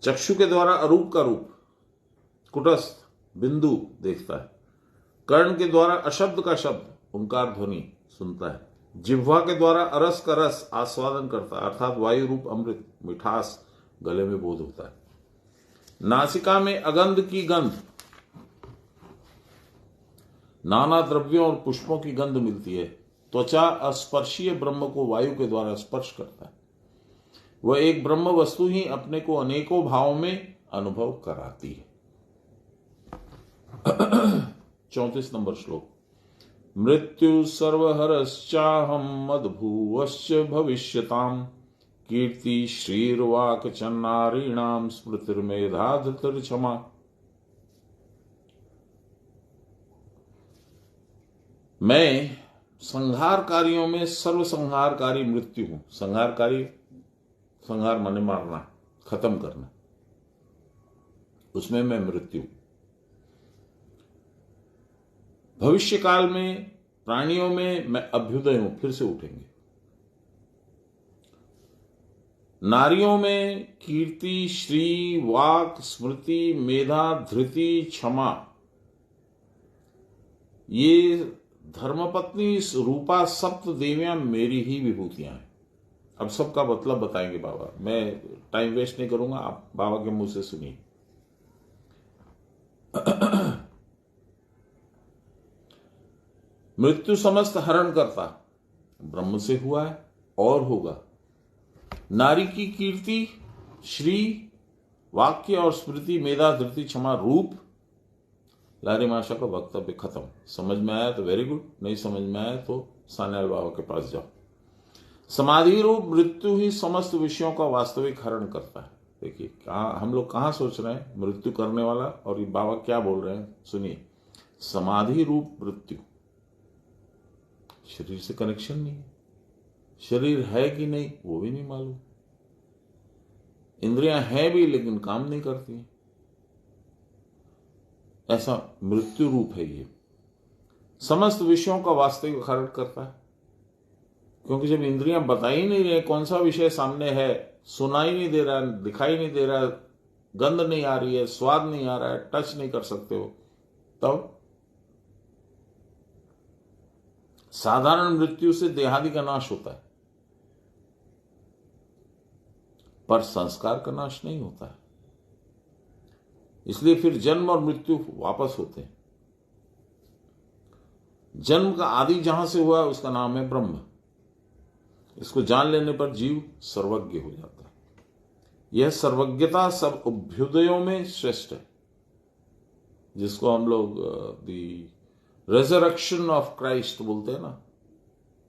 चक्षु के द्वारा अरूप का रूप, कुटस्थ बिंदु देखता है। कर्ण के द्वारा अशब्द का शब्द, ओंकार ध्वनि सुनता है। जिह्वा के द्वारा अरस का रस आस्वादन करता है, अर्थात वायु रूप अमृत, मिठास गले में बोध होता है। नासिका में अगंध की गंध, नाना द्रव्यों और पुष्पों की गंध मिलती है। त्वचा अस्पर्शीय ब्रह्म को वायु के द्वारा स्पर्श करता है। वह एक ब्रह्म वस्तु ही अपने को अनेकों भावों में अनुभव कराती है। 34 नंबर श्लोक। मृत्यु सर्वहरश्चाहम मदभुवश्च भविष्यताम कीर्ति श्रीर्वाक चन्नारीणाम स्मृतिर्मेधा धृतिर्क्षमा। मैं संहारकारियों में सर्वसंहारकारी मृत्यु हूं। संहारकारी, संहार माने मारना, खत्म करना, उसमें मैं मृत्यु। भविष्य काल में प्राणियों में मैं अभ्युदय हूं, फिर से उठेंगे। नारियों में कीर्ति, श्री, वाक, स्मृति, मेधा, धृति, क्षमा, ये धर्मपत्नी रूपा सप्त देवियां मेरी ही विभूतियां हैं। अब सबका मतलब बताएंगे बाबा, मैं टाइम वेस्ट नहीं करूंगा, आप बाबा के मुंह से सुनिए। मृत्यु समस्त हरण करता ब्रह्म से हुआ है और होगा। नारी की कीर्ति, श्री, वाक्य और स्मृति, मेधा, धृति, क्षमा, रूप। लारी माशा का वक्तव्य खत्म। समझ में आया तो वेरी गुड, नहीं समझ में आया तो सान्याल बाबा के पास जाओ। समाधि रूप मृत्यु ही समस्त विषयों का वास्तविक हरण करता है। देखिए कहां हम लोग कहां सोच रहे हैं मृत्यु करने वाला, और ये बाबा क्या बोल रहे हैं सुनिए। समाधि रूप मृत्यु, शरीर से कनेक्शन नहीं है, शरीर है कि नहीं वो भी नहीं मालूम, इंद्रियां हैं भी लेकिन काम नहीं करती हैं, ऐसा मृत्यु रूप है ये। समस्त विषयों का वास्तविक हरण करता है, क्योंकि जब इंद्रियां बता ही नहीं रहे कौन सा विषय सामने है, सुनाई नहीं दे रहा है, दिखाई नहीं दे रहा है, गंध नहीं आ रही है, स्वाद नहीं आ रहा है, टच नहीं कर सकते हो, तब साधारण मृत्यु से देहादि का नाश होता है, पर संस्कार का नाश नहीं होता है। इसलिए फिर जन्म और मृत्यु वापस होते हैं। जन्म का आदि जहां से हुआ उसका नाम है ब्रह्म। इसको जान लेने पर जीव सर्वज्ञ हो जाता है। यह सर्वज्ञता सब अभ्युदयों में श्रेष्ठ है, जिसको हम लोग दी रेजरेक्शन ऑफ क्राइस्ट बोलते हैं ना।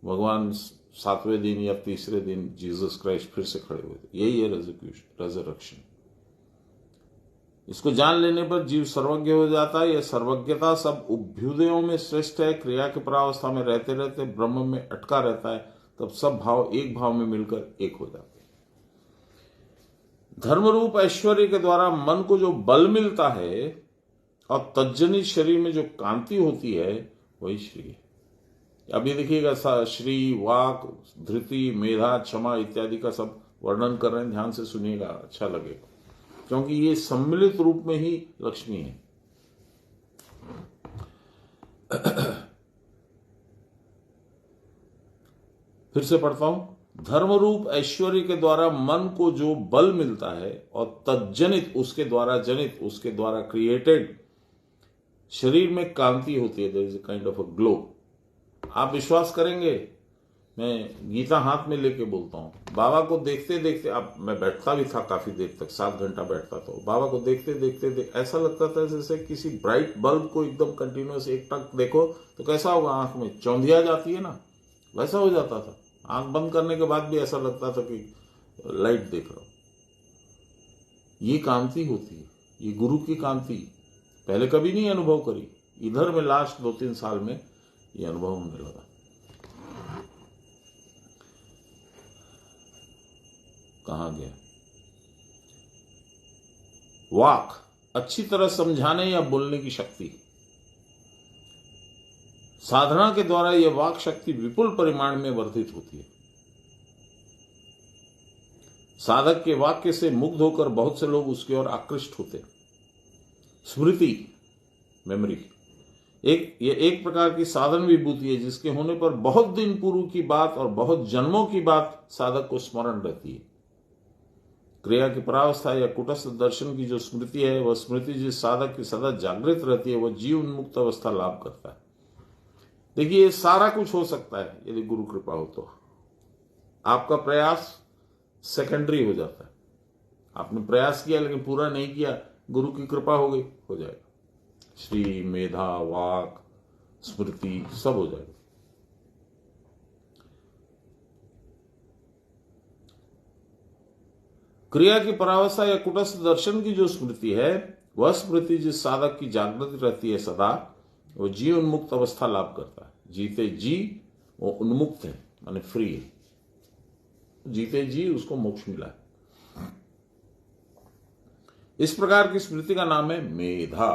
भगवान 7वें दिन या तीसरे दिन जीसस क्राइस्ट फिर से खड़े हुए थे, यही है रेजरेक्शन। इसको जान लेने पर जीव सर्वज्ञ हो जाता है। यह सर्वज्ञता सब अभ्युदयों में श्रेष्ठ है। क्रिया के परावस्था में रहते रहते ब्रह्म में अटका रहता है, तब सब भाव एक भाव में मिलकर एक हो जाते हैं। धर्मरूप ऐश्वर्य के द्वारा मन को जो बल मिलता है और तज्जनित शरीर में जो कांति होती है वही श्री है। अभी देखिएगा श्री, वाक, धृति, मेधा, क्षमा इत्यादि का सब वर्णन कर रहे हैं, ध्यान से सुनिएगा, अच्छा लगेगा, क्योंकि ये सम्मिलित रूप में ही लक्ष्मी है। फिर से पढ़ता हूं। धर्मरूप ऐश्वर्य के द्वारा मन को जो बल मिलता है और तज्जनित उसके द्वारा जनित, उसके द्वारा क्रिएटेड शरीर में कांति होती है, there is a kind of a glow. आप विश्वास करेंगे, मैं गीता हाथ में लेके बोलता हूं, बाबा को देखते देखते, अब मैं बैठता भी था काफी देर तक, 7 घंटा बैठता था, बाबा को देखते देखते ऐसा लगता था जैसे किसी ब्राइट बल्ब को एकदम कंटिन्यूअस एक टक देखो तो कैसा होगा, आंख में चौंधिया जाती है ना, वैसा हो जाता था। आंख बंद करने के बाद भी ऐसा लगता था कि लाइट देख रहा हूं। ये कांति होती है, ये गुरु की कांति। पहले कभी नहीं अनुभव करी, इधर में लास्ट 2-3 साल में ये अनुभव होने लगा। कहां गया? वाक, अच्छी तरह समझाने या बोलने की शक्ति। साधना के द्वारा यह वाक शक्ति विपुल परिमाण में वर्धित होती है। साधक के वाक्य से मुग्ध होकर बहुत से लोग उसकी ओर आकृष्ट होते हैं। स्मृति, मेमोरी, यह एक प्रकार की साधन विभूति है, जिसके होने पर बहुत दिन पूर्व की बात और बहुत जन्मों की बात साधक को स्मरण रहती है। क्रिया की परावस्था या कुटस्थ दर्शन की जो स्मृति है, वह स्मृति जिस साधक की सदा जागृत रहती है, वह जीव उन्मुक्त अवस्था लाभ करता है। देखिए, ये सारा कुछ हो सकता है यदि गुरु कृपा हो तो। आपका प्रयास सेकेंडरी हो जाता है। आपने प्रयास किया लेकिन पूरा नहीं किया, गुरु की कृपा हो गई, हो जाएगा। श्री, मेधा, वाक, स्मृति सब हो जाएगा। क्रिया की परावस्था या कुटस्थ दर्शन की जो स्मृति है, वह स्मृति जिस साधक की जागृत रहती है सदा, वो जीव उन्मुक्त अवस्था लाभ करता है। जीते जी वो उन्मुक्त है, माने फ्री है। जीते जी उसको मोक्ष मिला है। इस प्रकार की स्मृति का नाम है मेधा।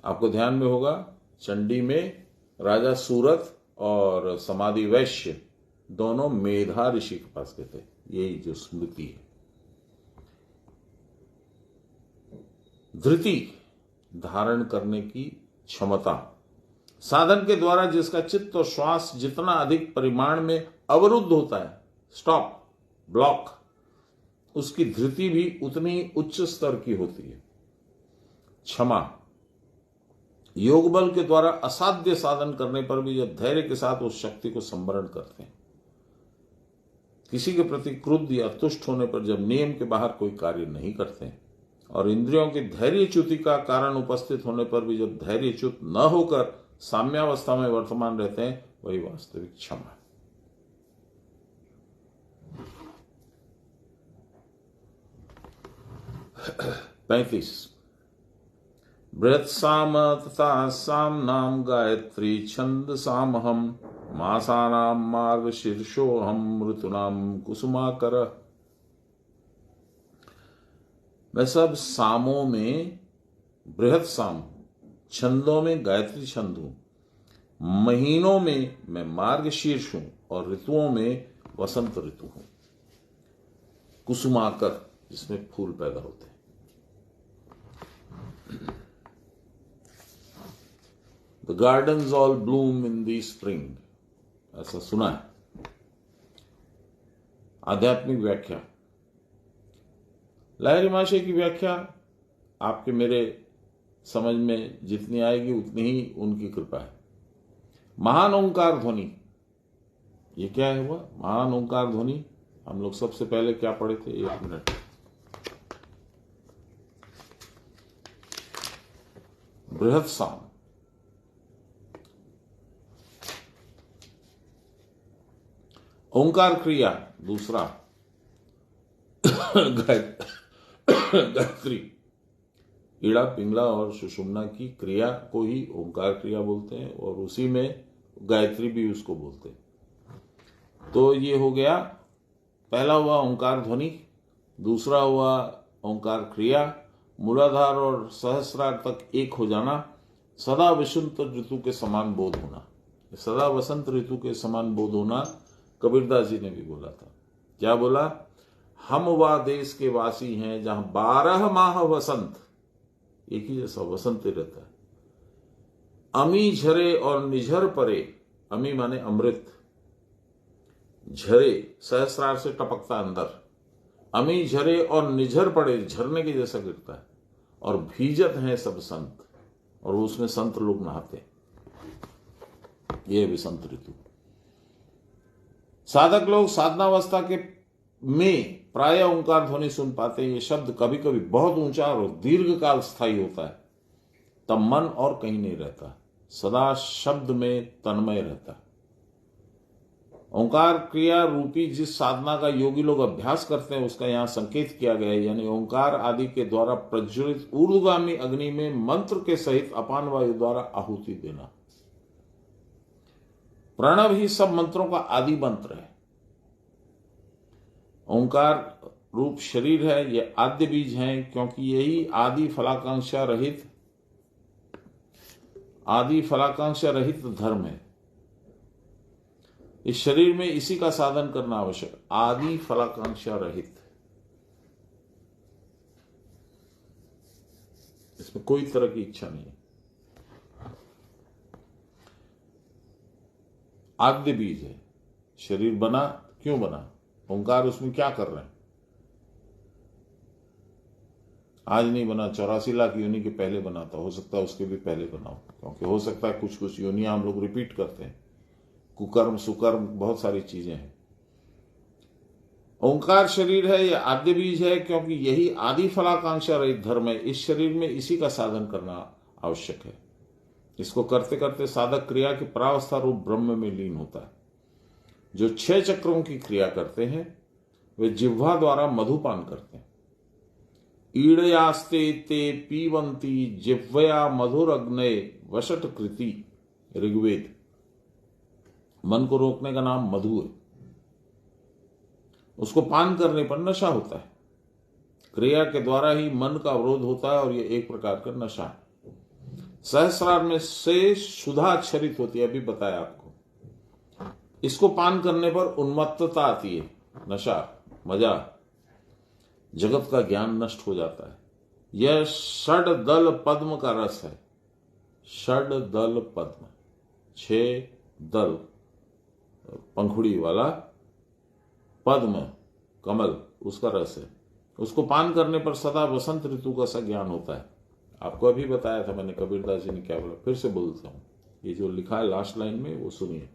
आपको ध्यान में होगा, चंडी में राजा सूरत और समाधि वैश्य दोनों मेधा ऋषि के पास गए थे। यही जो स्मृति है। धृति, धारण करने की क्षमता। साधन के द्वारा जिसका चित्त और श्वास जितना अधिक परिमाण में अवरुद्ध होता है, स्टॉप, ब्लॉक, उसकी धृति भी उतनी उच्च स्तर की होती है। क्षमा, योग बल के द्वारा असाध्य साधन करने पर भी जब धैर्य के साथ उस शक्ति को संवरण करते हैं। किसी के प्रति क्रुद्ध या तुष्ट होने पर जब नियम के बाहर कोई कार्य नहीं करते हैं, और इंद्रियों की धैर्यच्युति का कारण उपस्थित होने पर भी जब धैर्यच्युत न होकर साम्यावस्था में वर्तमान रहते हैं, वही वास्तविक क्षमा है। पैंतीस। बृहत् साम तथा साम नाम गायत्री छंद सामहम मासानाम मार्ग शीर्षोहम ऋतुनाम कुसुमाकर। मैं सब सामों में बृहत् साम, छंदों में गायत्री छंद हूं, महीनों में मैं मार्ग शीर्ष हूं और ऋतुओं में वसंत ऋतु हूं। कुसुमाकर, जिसमें फूल पैदा होते हैं। The gardens all bloom in the spring, ऐसा सुना है। आध्यात्मिक व्याख्या। लाहिरी महाशय की व्याख्या आपके मेरे समझ में जितनी आएगी उतनी ही उनकी कृपा है। महान ओंकार ध्वनि, ये क्या है हुआ? महान ओंकार ध्वनि हम लोग सबसे पहले क्या पढ़े थे? 1 मिनट। बृहत् साम, ओंकार क्रिया दूसरा, गायत्री, ईड़ा, पिंगला और सुषुम्ना की क्रिया को ही ओंकार क्रिया बोलते हैं, और उसी में गायत्री भी उसको बोलते हैं। तो ये हो गया, पहला हुआ ओंकार ध्वनि, दूसरा हुआ ओंकार क्रिया, मूलाधार और सहस्रार तक एक हो जाना, सदा वसंत ऋतु के समान बोध होना। सदा वसंत ऋतु के समान बोध होना कबीरदास जी ने भी बोला था। क्या बोला? हम वह देश के वासी हैं जहां 12 माह वसंत, एक ही जैसा वसंत रहता है। अमी झरे और निझर परे, अमी माने अमृत, झरे सहस्रार से टपकता अंदर, अमी झरे और निझर पड़े, झरने के जैसा गिरता है, और भीजत हैं सब संत, और उसमें संत लोग नहाते। यह वसंत ऋतु। साधक लोग साधनावस्था के में प्राय ओंकार ध्वनि सुन पाते हैं। ये शब्द कभी कभी बहुत ऊंचा और दीर्घ काल स्थायी होता है, तब मन और कहीं नहीं रहता, सदा शब्द में तन्मय रहता है। ओंकार क्रिया रूपी जिस साधना का योगी लोग अभ्यास करते हैं, उसका यहां संकेत किया गया है, यानी ओंकार आदि के द्वारा प्रज्वलित ऊर्ध्वगामी अग्नि में मंत्र के सहित अपान वायु द्वारा आहुति देना। प्रणव ही सब मंत्रों का आदि मंत्र है। ओंकार रूप शरीर है, ये आद्य बीज है, क्योंकि यही आदि फलाकांक्षा रहित धर्म है। इस शरीर में इसी का साधन करना आवश्यक, आदि फलाकांक्षा रहित। इसमें कोई तरह की इच्छा नहीं है। आद्य बीज है। शरीर बना, क्यों बना? ओंकार उसमें क्या कर रहे हैं? आज नहीं बना, 84 लाख योनि के पहले बना था, हो सकता है उसके भी पहले बनाओ, क्योंकि हो सकता है कुछ कुछ योनियां हम लोग रिपीट करते हैं, कुकर्म सुकर्म बहुत सारी चीजें हैं। ओंकार शरीर है, यह आद्य बीज है, क्योंकि यही आदि फलाकांक्षा रहित धर्म है। इस शरीर में इसी का साधन करना आवश्यक है। इसको करते करते साधक क्रिया की परावस्था रूप ब्रह्म में लीन होता है। जो 6 चक्रों की क्रिया करते हैं वे जिह्वा द्वारा मधुपान करते हैं। ईड़यास्ते ते पीवंती जिह्वया मधुर अग्नय वशट कृति, ऋग्वेद। मन को रोकने का नाम मधु है। उसको पान करने पर नशा होता है। क्रिया के द्वारा ही मन का अवरोध होता है और यह एक प्रकार का नशा है। सहस्रार में से सुधा आच्छरित होती है, अभी बताया आपको। इसको पान करने पर उन्मत्तता आती है, नशा, मजा, जगत का ज्ञान नष्ट हो जाता है। यह षड दल पद्म का रस है। षड दल पद्म, 6 दल पंखुड़ी वाला पद्म कमल, उसका रस है। उसको पान करने पर सदा वसंत ऋतु का सा ज्ञान होता है। आपको अभी बताया था मैंने, कबीरदास जी ने क्या बोला, फिर से बोलता हूं। ये जो लिखा है लास्ट लाइन में वो सुनिए।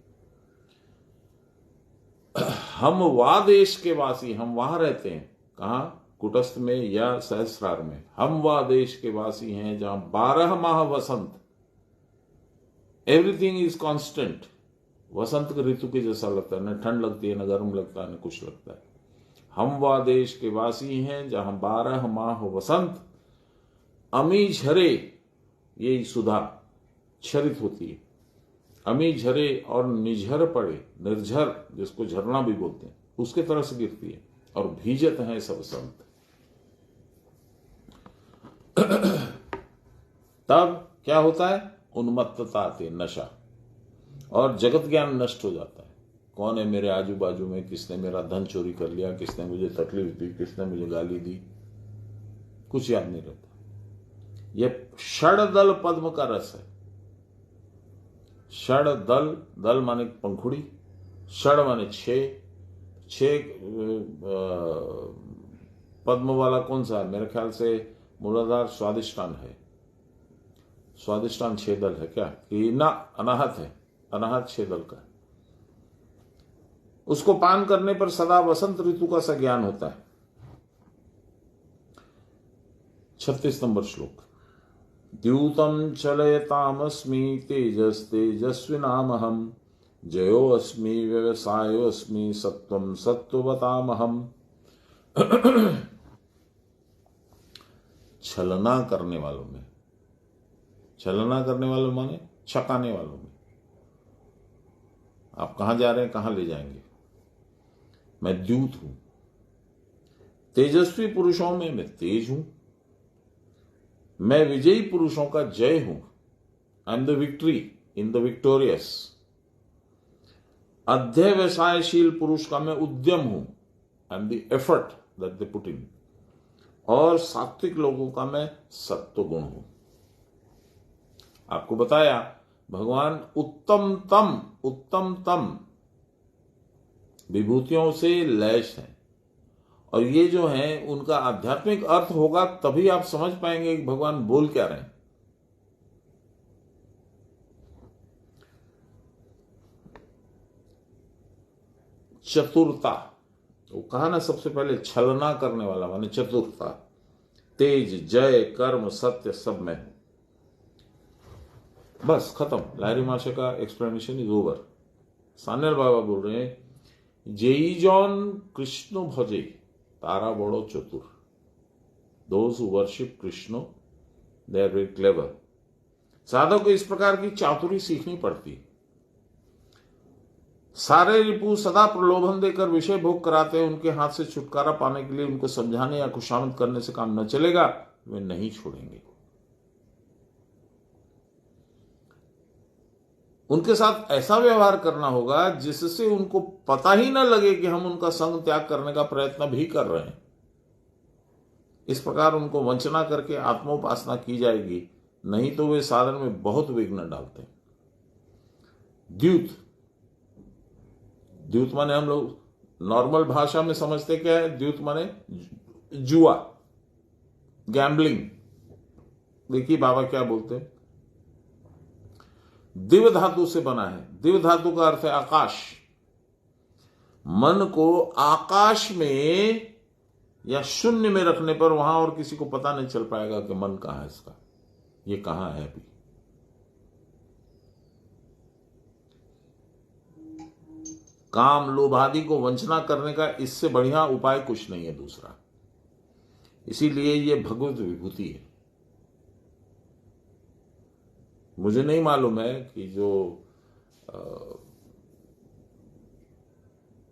हम वा देश के वासी, हम वहां रहते हैं, कहां? कुटस्थ में या सहस्रार में। हम वा देश के वासी हैं जहां 12 माह वसंत, एवरीथिंग इज कांस्टेंट। वसंत के ऋतु के जैसा लगता है, न ठंड लगती है, न गर्म लगता है, न कुछ लगता है। हम वा देश के वासी हैं जहां 12 माह वसंत, अमी झरे, ये सुधा क्षरित होती है। अमी झरे और निझर पड़े, निर्झर जिसको झरना भी बोलते हैं, उसके तरह से गिरती है और भीजत है सब संत। तब क्या होता है? उन्मत्तता आती है, नशा, और जगत ज्ञान नष्ट हो जाता है। कौन है मेरे आजू बाजू में, किसने मेरा धन चोरी कर लिया, किसने मुझे तकलीफ दी, किसने मुझे गाली दी, कुछ याद नहीं रहता। यह षडदल पद्म का रस है। षडदल, दल माने पंखुड़ी, षड माने 6 पद्म वाला कौन सा है? मेरे ख्याल से मूलाधार स्वादिष्टान है। स्वादिष्टान 6 दल है क्या? कि ना, अनाहत है, अनाहत 6 दल का। उसको पान करने पर सदा वसंत ऋतु का सा ज्ञान होता है। 36 नंबर श्लोक। द्यूतम चलयतामस्मि तेजस्तेजस्विनामहम, जयोऽस्मि व्यवसायोऽस्मि सत्वं सत्ववतामहम। छलना करने वालों में, छलना करने वालों माने छकाने वालों में। आप कहां जा रहे हैं, कहां ले जाएंगे? मैं द्यूत हूं। तेजस्वी पुरुषों में मैं तेज हूं। मैं विजयी पुरुषों का जय हूं। I am the victory in the victorious. अध्यवसायशील पुरुष का मैं उद्यम हूं। I am the effort that they put in. और सात्विक लोगों का मैं सत्व गुण हूं। आपको बताया भगवान उत्तम तम विभूतियों से लैस हैं, और ये जो है उनका आध्यात्मिक अर्थ होगा, तभी आप समझ पाएंगे कि भगवान बोल क्या रहे हैं। चतुरता, वो कहा ना सबसे पहले, छलना करने वाला माने चतुरता। तेज, जय, कर्म, सत्य सब में है। बस खत्म। लाहिरी माशे का एक्सप्लेनेशन इज ओवर। सान्याल बाबा बोल रहे हैं, जेई जॉन कृष्ण भजे तारा बड़ो चतुर। Those who worship Krishna they are very clever. साधक को इस प्रकार की चातुरी सीखनी पड़ती। सारे रिपु सदा प्रलोभन देकर विषय भोग कराते हैं। उनके हाथ से छुटकारा पाने के लिए उनको समझाने या खुशामद करने से काम न चलेगा, वे नहीं छोड़ेंगे। उनके साथ ऐसा व्यवहार करना होगा जिससे उनको पता ही न लगे कि हम उनका संग त्याग करने का प्रयत्न भी कर रहे हैं। इस प्रकार उनको वंचना करके आत्मोपासना की जाएगी, नहीं तो वे साधन में बहुत विघ्न डालते हैं। द्यूत, द्यूत माने हम लोग नॉर्मल भाषा में समझते क्या है? द्यूत माने जुआ, गैम्बलिंग। देखिए बाबा क्या बोलते हैं, दिव्य धातु से बना है। दिव्य धातु का अर्थ है आकाश। मन को आकाश में या शून्य में रखने पर वहां और किसी को पता नहीं चल पाएगा कि मन कहां है इसका, ये कहां है अभी। काम लोभ आदि को वंचना करने का इससे बढ़िया उपाय कुछ नहीं है दूसरा। इसीलिए ये भगवत विभूति है। मुझे नहीं मालूम है कि जो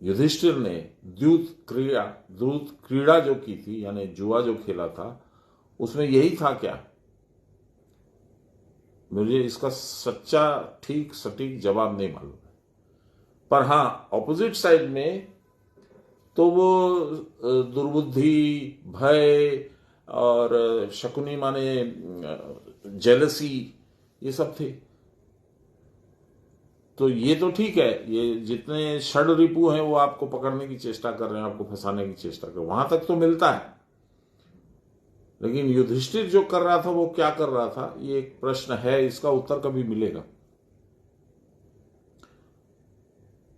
युधिष्ठिर ने द्यूत क्रीड़ा जो की थी, यानी जुआ जो खेला था, उसमें यही था क्या? मुझे इसका सच्चा ठीक सटीक जवाब नहीं मालूम है। पर हां, ऑपोजिट साइड में तो वो दुर्बुद्धि, भय और शकुनी माने जेलसी, ये सब थे। तो ये तो ठीक है, ये जितने षड रिपु हैं वो आपको पकड़ने की चेष्टा कर रहे हैं, आपको फंसाने की चेष्टा कर रहे हैं, वहां तक तो मिलता है। लेकिन युधिष्ठिर जो कर रहा था वो क्या कर रहा था, ये एक प्रश्न है, इसका उत्तर कभी मिलेगा।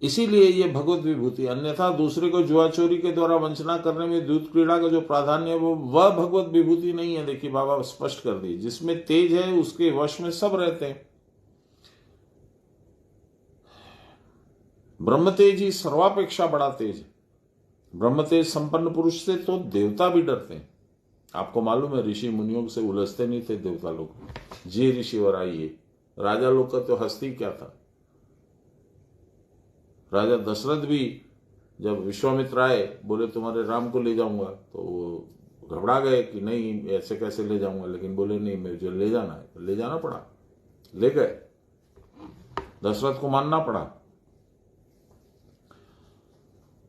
इसीलिए ये भगवत विभूति। अन्यथा दूसरे को जुआ चोरी के द्वारा वंचना करने में द्यूत क्रीड़ा का जो प्राधान्य है वो वह भगवत विभूति नहीं है। देखिए बाबा स्पष्ट कर दिए, जिसमें तेज है उसके वश में सब रहते हैं। ब्रह्म तेज ही सर्वापेक्षा बड़ा तेज है। ब्रह्म तेज संपन्न पुरुष से तो देवता भी डरते हैं। आपको मालूम है, ऋषि मुनियों से उलझते नहीं थे देवता लोग। जे ऋषिवर आइए, राजा लोग का तो हस्ती क्या था। राजा दशरथ भी जब विश्वामित्र आए, बोले तुम्हारे राम को ले जाऊंगा, तो वो घबरा गए कि नहीं ऐसे कैसे ले जाऊंगा, लेकिन बोले नहीं मुझे ले जाना है, तो ले जाना पड़ा, ले गए। दशरथ को मानना पड़ा।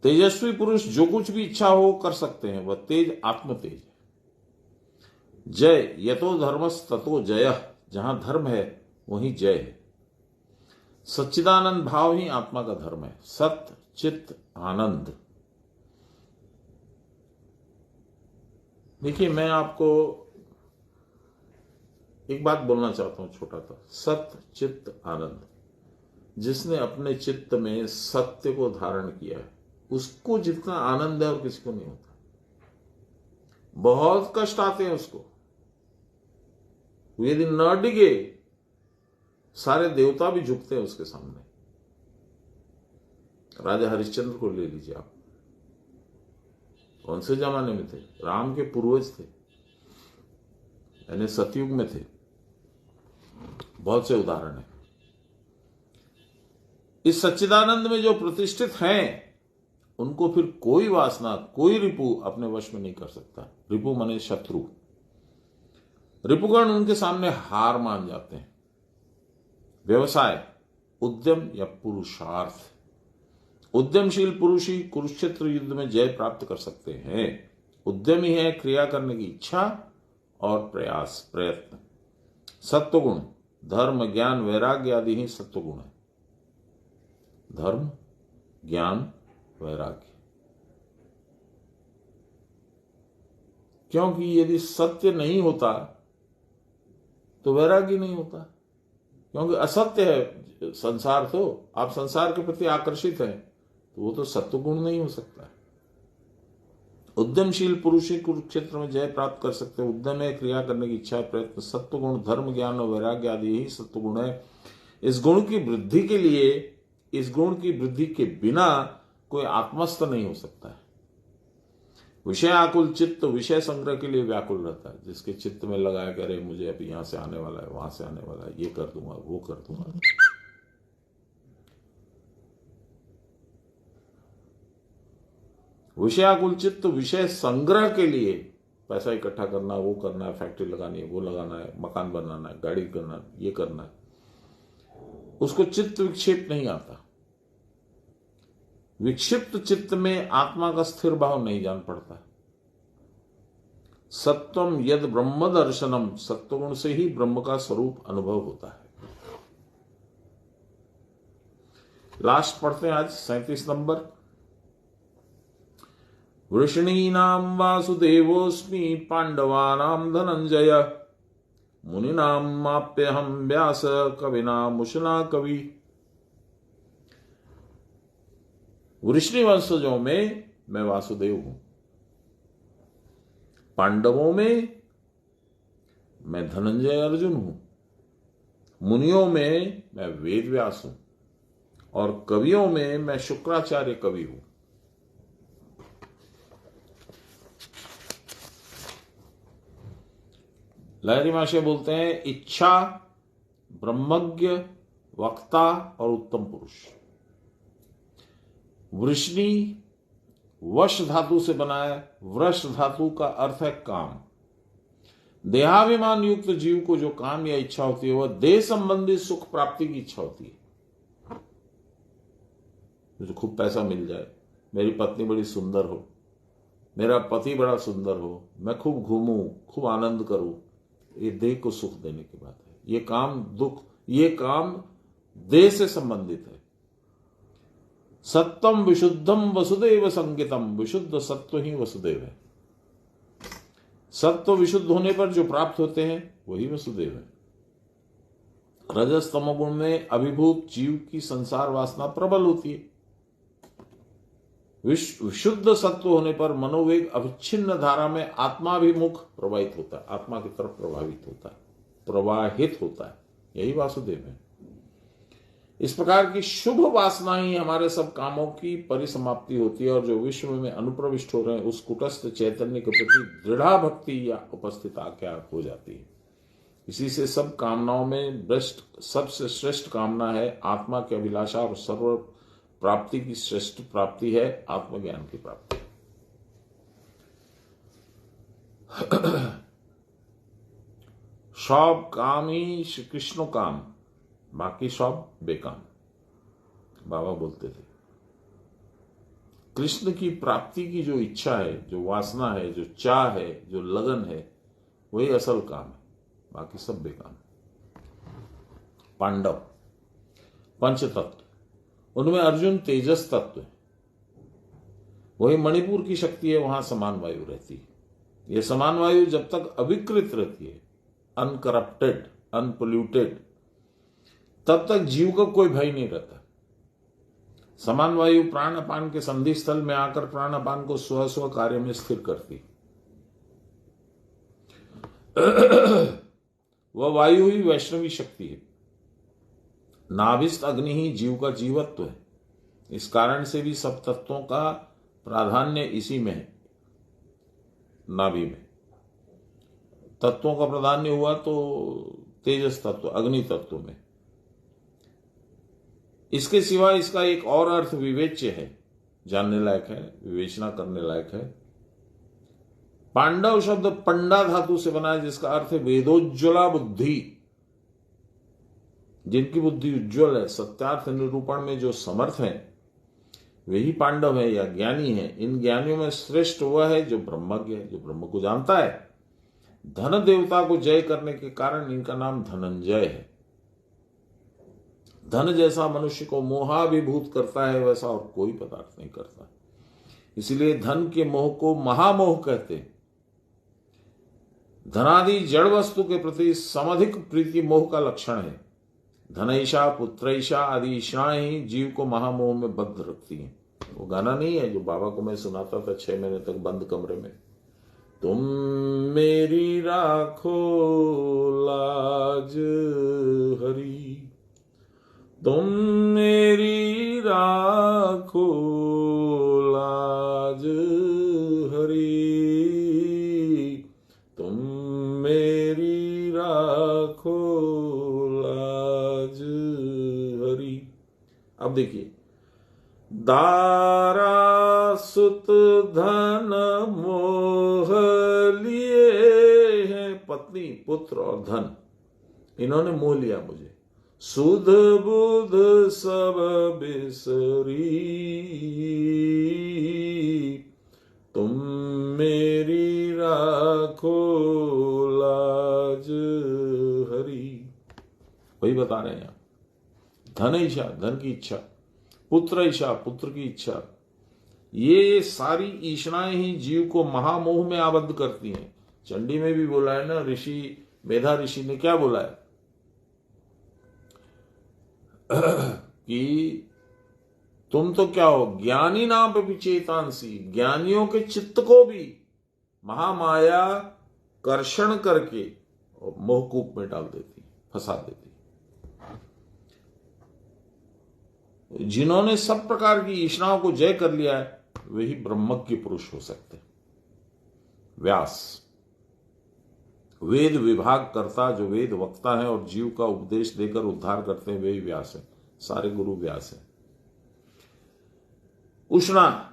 तेजस्वी पुरुष जो कुछ भी इच्छा हो कर सकते हैं, वह तेज आत्म तेज है। जय यतो धर्मस् ततो जय, जहां धर्म है वहीं जय है। सच्चिदानंद भाव ही आत्मा का धर्म है। सत्य चित्त आनंद। देखिए मैं आपको एक बात बोलना चाहता हूं, छोटा सा। सत्य चित्त आनंद, जिसने अपने चित्त में सत्य को धारण किया है, उसको जितना आनंद है और किसी को नहीं होता। बहुत कष्ट आते हैं उसको। यदि न डिगे, सारे देवता भी झुकते हैं उसके सामने। राजा हरिश्चंद्र को ले लीजिए आप, कौन से जमाने में थे? राम के पूर्वज थे, यानी सतयुग में थे। बहुत से उदाहरण हैं। इस सच्चिदानंद में जो प्रतिष्ठित हैं, उनको फिर कोई वासना, कोई रिपु अपने वश में नहीं कर सकता। रिपु माने शत्रु। रिपुगण उनके सामने हार मान जाते हैं। व्यवसाय, उद्यम या पुरुषार्थ। उद्यमशील पुरुष ही कुरुक्षेत्र युद्ध में जय प्राप्त कर सकते हैं। उद्यम ही है क्रिया करने की इच्छा और प्रयास, प्रयत्न। सत्वगुण, धर्म ज्ञान वैराग्य आदि ही सत्वगुण है। धर्म ज्ञान वैराग्य। क्योंकि यदि सत्य नहीं होता तो वैराग्य नहीं होता। क्योंकि असत्य है संसार, तो आप संसार के प्रति आकर्षित हैं, तो वो तो सत्वगुण नहीं हो सकता। उद्यमशील पुरुष ही कुरुक्षेत्र में जय प्राप्त कर सकते हैं। उद्यम है क्रिया करने की इच्छा, प्रयत्न। सत्वगुण, धर्म ज्ञान और वैराग्य आदि ही सत्वगुण है। इस गुण की वृद्धि के लिए, इस गुण की वृद्धि के बिना कोई आत्मस्थ नहीं हो सकता है। विषय आकुल चित्त विषय संग्रह के लिए व्याकुल रहता है। जिसके चित्त में लगाया कि अरे मुझे अभी यहां से आने वाला है, वहां से आने वाला है, ये कर दूंगा, वो कर दूंगा। विषयाकुल चित्त विषय संग्रह के लिए पैसा इकट्ठा करना, वो करना है, फैक्ट्री लगानी है, वो लगाना है, मकान बनाना है, गाड़ी करना है, ये करना है, उसको चित्त विक्षेप नहीं आता। विक्षिप्त चित्त में आत्मा का स्थिर भाव नहीं जान पड़ता। सत्वम यद ब्रह्म दर्शनम, सत्वगुण से ही ब्रह्म का स्वरूप अनुभव होता है। लास्ट पढ़ते हैं आज 37 नंबर। वृष्णीनां वासुदेवोऽस्मि पांडवानां धनंजय मुनीनां माप्यहं व्यास कविनामुशना कवि। वृष्णि वंशजों में मैं वासुदेव हूं, पांडवों में मैं धनंजय अर्जुन हूं, मुनियों में मैं वेद व्यास हूं और कवियों में मैं शुक्राचार्य कवि हूं। लहरी महाशय बोलते हैं, इच्छा, ब्रह्मज्ञ, वक्ता और उत्तम पुरुष। वृष्णि वश धातु से बना है। वृष धातु का अर्थ है काम। देहाभिमान युक्त जीव को जो काम या इच्छा होती है वह देह संबंधी सुख प्राप्ति की इच्छा होती है। मुझे खूब पैसा मिल जाए, मेरी पत्नी बड़ी सुंदर हो, मेरा पति बड़ा सुंदर हो, मैं खूब घूमूं, खूब आनंद करूं, ये देह को सुख देने की बात है। ये काम दुख, ये काम देह से संबंधित है। सत्यम विशुद्धम वसुदेव संगितम, विशुद्ध सत्व ही वसुदेव है। सत्व विशुद्ध होने पर जो प्राप्त होते हैं वही वसुदेव है। रजस तमोगुण में अभिभूत जीव की संसार वासना प्रबल होती है। विशुद्ध सत्व होने पर मनोवेग अविच्छिन्न धारा में आत्माभिमुख प्रवाहित होता है, आत्मा की तरफ प्रवाहित होता है। यही वासुदेव है। इस प्रकार की शुभ वासना ही हमारे सब कामों की परिसमाप्ति होती है और जो विश्व में अनुप्रविष्ट हो रहे हैं उस कुटस्थ चैतन्य के प्रति दृढ़ भक्ति या उपस्थित आज्ञा हो जाती है। इसी से सब कामनाओं में सबसे श्रेष्ठ कामना है आत्मा की अभिलाषा और सर्व प्राप्ति की श्रेष्ठ प्राप्ति है आत्मज्ञान की प्राप्ति। सब काम ही श्री कृष्ण काम, बाकी सब बेकाम, बाबा बोलते थे। कृष्ण की प्राप्ति की जो इच्छा है, जो वासना है, जो चाह है, जो लगन है, वही असल काम है, बाकी सब बेकाम। पांडव पंच तत्व, उनमें अर्जुन तेजस तत्व है। वही मणिपुर की शक्ति है, वहां समान वायु रहती है। यह समान वायु जब तक अविकृत रहती है, अनकरप्टेड, अनपोल्यूटेड, तब तक जीव का कोई भय नहीं रहता। समान वायु प्राण अपान के संधि स्थल में आकर प्राण अपान को स्व कार्य में स्थिर करती। वह वायु ही वैष्णवी शक्ति है। नाभिस्थ अग्नि ही जीव का जीवत्व है। इस कारण से भी सब तत्वों का प्राधान्य इसी में है, नाभि में। तत्वों का प्राधान्य हुआ तो तेजस तत्व, अग्नि तत्व में। इसके सिवा इसका एक और अर्थ विवेच्य है, जानने लायक है, विवेचना करने लायक है। पांडव शब्द पंडा धातु से बना है, जिसका अर्थ है वेदोज्ज्वला बुद्धि। जिनकी बुद्धि उज्ज्वल है, सत्यार्थ निरूपण में जो समर्थ है, वही पांडव है या ज्ञानी है। इन ज्ञानियों में श्रेष्ठ वह है जो ब्रह्मज्ञ है, जो ब्रह्म को जानता है। धन देवता को जय करने के कारण इनका नाम धनंजय है। धन जैसा मनुष्य को मोहाभिभूत करता है, वैसा और कोई पदार्थ नहीं करता। इसलिए धन के मोह को महामोह कहते हैं। धनादि जड़ वस्तु के प्रति समधिक प्रीति मोह का लक्षण है। धनैषा पुत्रैषा आदि इच्छाएं ही जीव को महामोह में बद्ध रखती हैं। वो गाना नहीं है जो बाबा को मैं सुनाता था 6 महीने तक बंद कमरे में, तुम मेरी राखो लाज हरी, तुम मेरी राखो लाज हरी, तुम मेरी राखो लाज हरी। अब देखिए, दारा सुत धन मोह लिए हैं, पत्नी पुत्र और धन, इन्होंने मोह लिया मुझे। सुध बुध सब बिसरी, तुम मेरी राखो लाज हरी। वही बता रहे हैं यहां। धन इच्छा, धन की इच्छा, पुत्र इच्छा, पुत्र की इच्छा, ये सारी ईषणाएं ही जीव को महामोह में आबद्ध करती हैं। चंडी में भी बोला है ना, ऋषि मेधा ऋषि ने क्या बोला है कि तुम तो क्या हो, ज्ञानी नाम पे भी चेतांसी, ज्ञानियों के चित्त को भी महामाया कर्षण करके मोहकूप में डाल देती, फंसा देती। जिन्होंने सब प्रकार की ईषणाओं को जय कर लिया है वही ब्रह्मज्ञ पुरुष हो सकते। व्यास वेद विभाग करता, जो वेद वक्ता है और जीव का उपदेश देकर उद्धार करते हैं, वही व्यास है। सारे गुरु व्यास है। उष्णा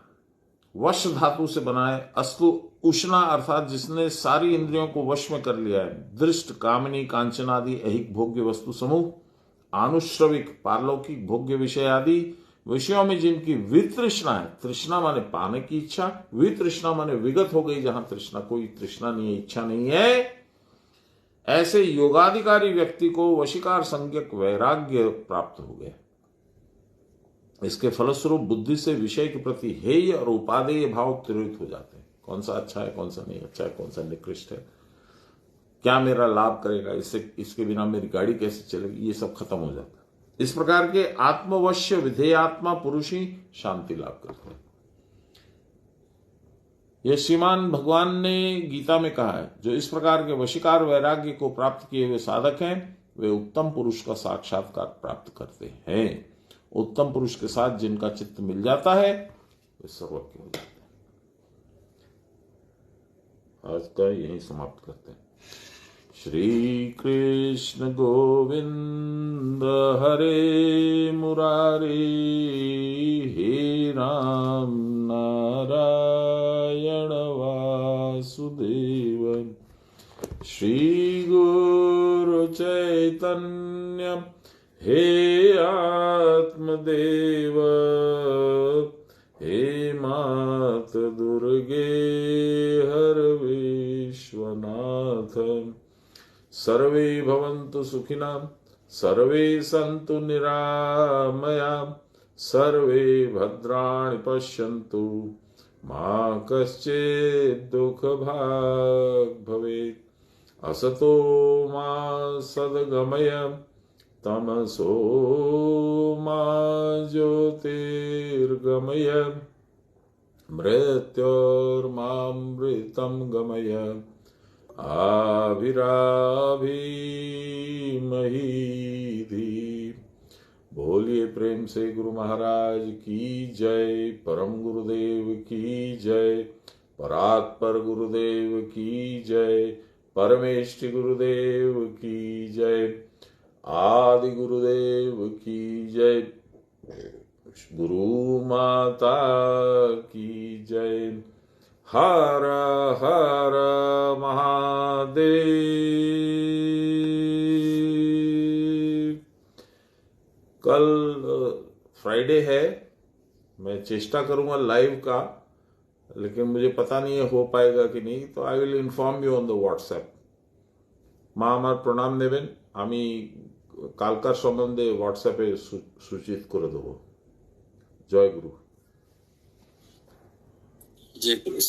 वश धातु से बना है। अस्तु उष्णा अर्थात जिसने सारी इंद्रियों को वश में कर लिया है। दृष्ट कामिनी कांचनादि ऐहिक भोग्य वस्तु समूह, आनुश्रविक पारलौकिक भोग्य विषय आदि विषयों में जिनकी वितृष्णा है। तृष्णा माने पाने की इच्छा, वितृष्णा माने विगत हो गई, जहां तृष्णा कोई तृष्णा नहीं है, इच्छा नहीं है, ऐसे योगाधिकारी व्यक्ति को वशीकार संज्ञक वैराग्य प्राप्त हो गया। इसके फलस्वरूप बुद्धि से विषय के प्रति हेय और उपादेय भाव तिरोहित हो जाते हैं। कौन सा अच्छा है, कौन सा नहीं अच्छा है, कौन सा निकृष्ट है, क्या मेरा लाभ करेगा, इसके बिना मेरी गाड़ी कैसे चलेगी, ये सब खत्म हो जाता है। इस प्रकार के आत्मवश्य विधेयात्मा पुरुष ही शांति लाभ करते हैं। यह श्रीमान भगवान ने गीता में कहा है, जो इस प्रकार के वशीकार वैराग्य को प्राप्त किए हुए साधक हैं, वे उत्तम पुरुष का साक्षात्कार प्राप्त करते हैं। उत्तम पुरुष के साथ जिनका चित्त मिल जाता है वे सर्वज्ञ हो जाते हैं। आज का यही समाप्त करते हैं। श्री कृष्ण गोविंद हरे मुरारी, हे राम नारायण वासुदेव, श्री गुरु चैतन्य हे आत्मदेव, हे मात दुर्गे हर विश्वनाथ। सर्वे भवन्तु सुखिनः, सर्वे सन्तु निरामयाः, सर्वे भद्राणि पश्यन्तु, मा कश्चित् दुःखभाग् भवेत्। असतो मा सद्गमय, तमसो मा ज्योतिर्गमय, मृत्योर्मामृतं गमय। आविराभिमहीधि। बोलिए प्रेम से गुरु महाराज की जय, परम गुरुदेव की जय, परात्पर गुरुदेव की जय, परमेष्टि गुरुदेव की जय, आदि गुरुदेव की जय, गुरु माता की जय। हर हर महादेव। कल फ्राइडे है, मैं चेष्टा करूंगा लाइव का, लेकिन मुझे पता नहीं है हो पाएगा कि नहीं, तो I will inform you on the WhatsApp. মা আমার প্রণাম নেবেন, আমি কালকার সম্বন্ধে হোয়াটসঅ্যাপে সূচিত করে দেব। জয় গুরু। जय गुरु।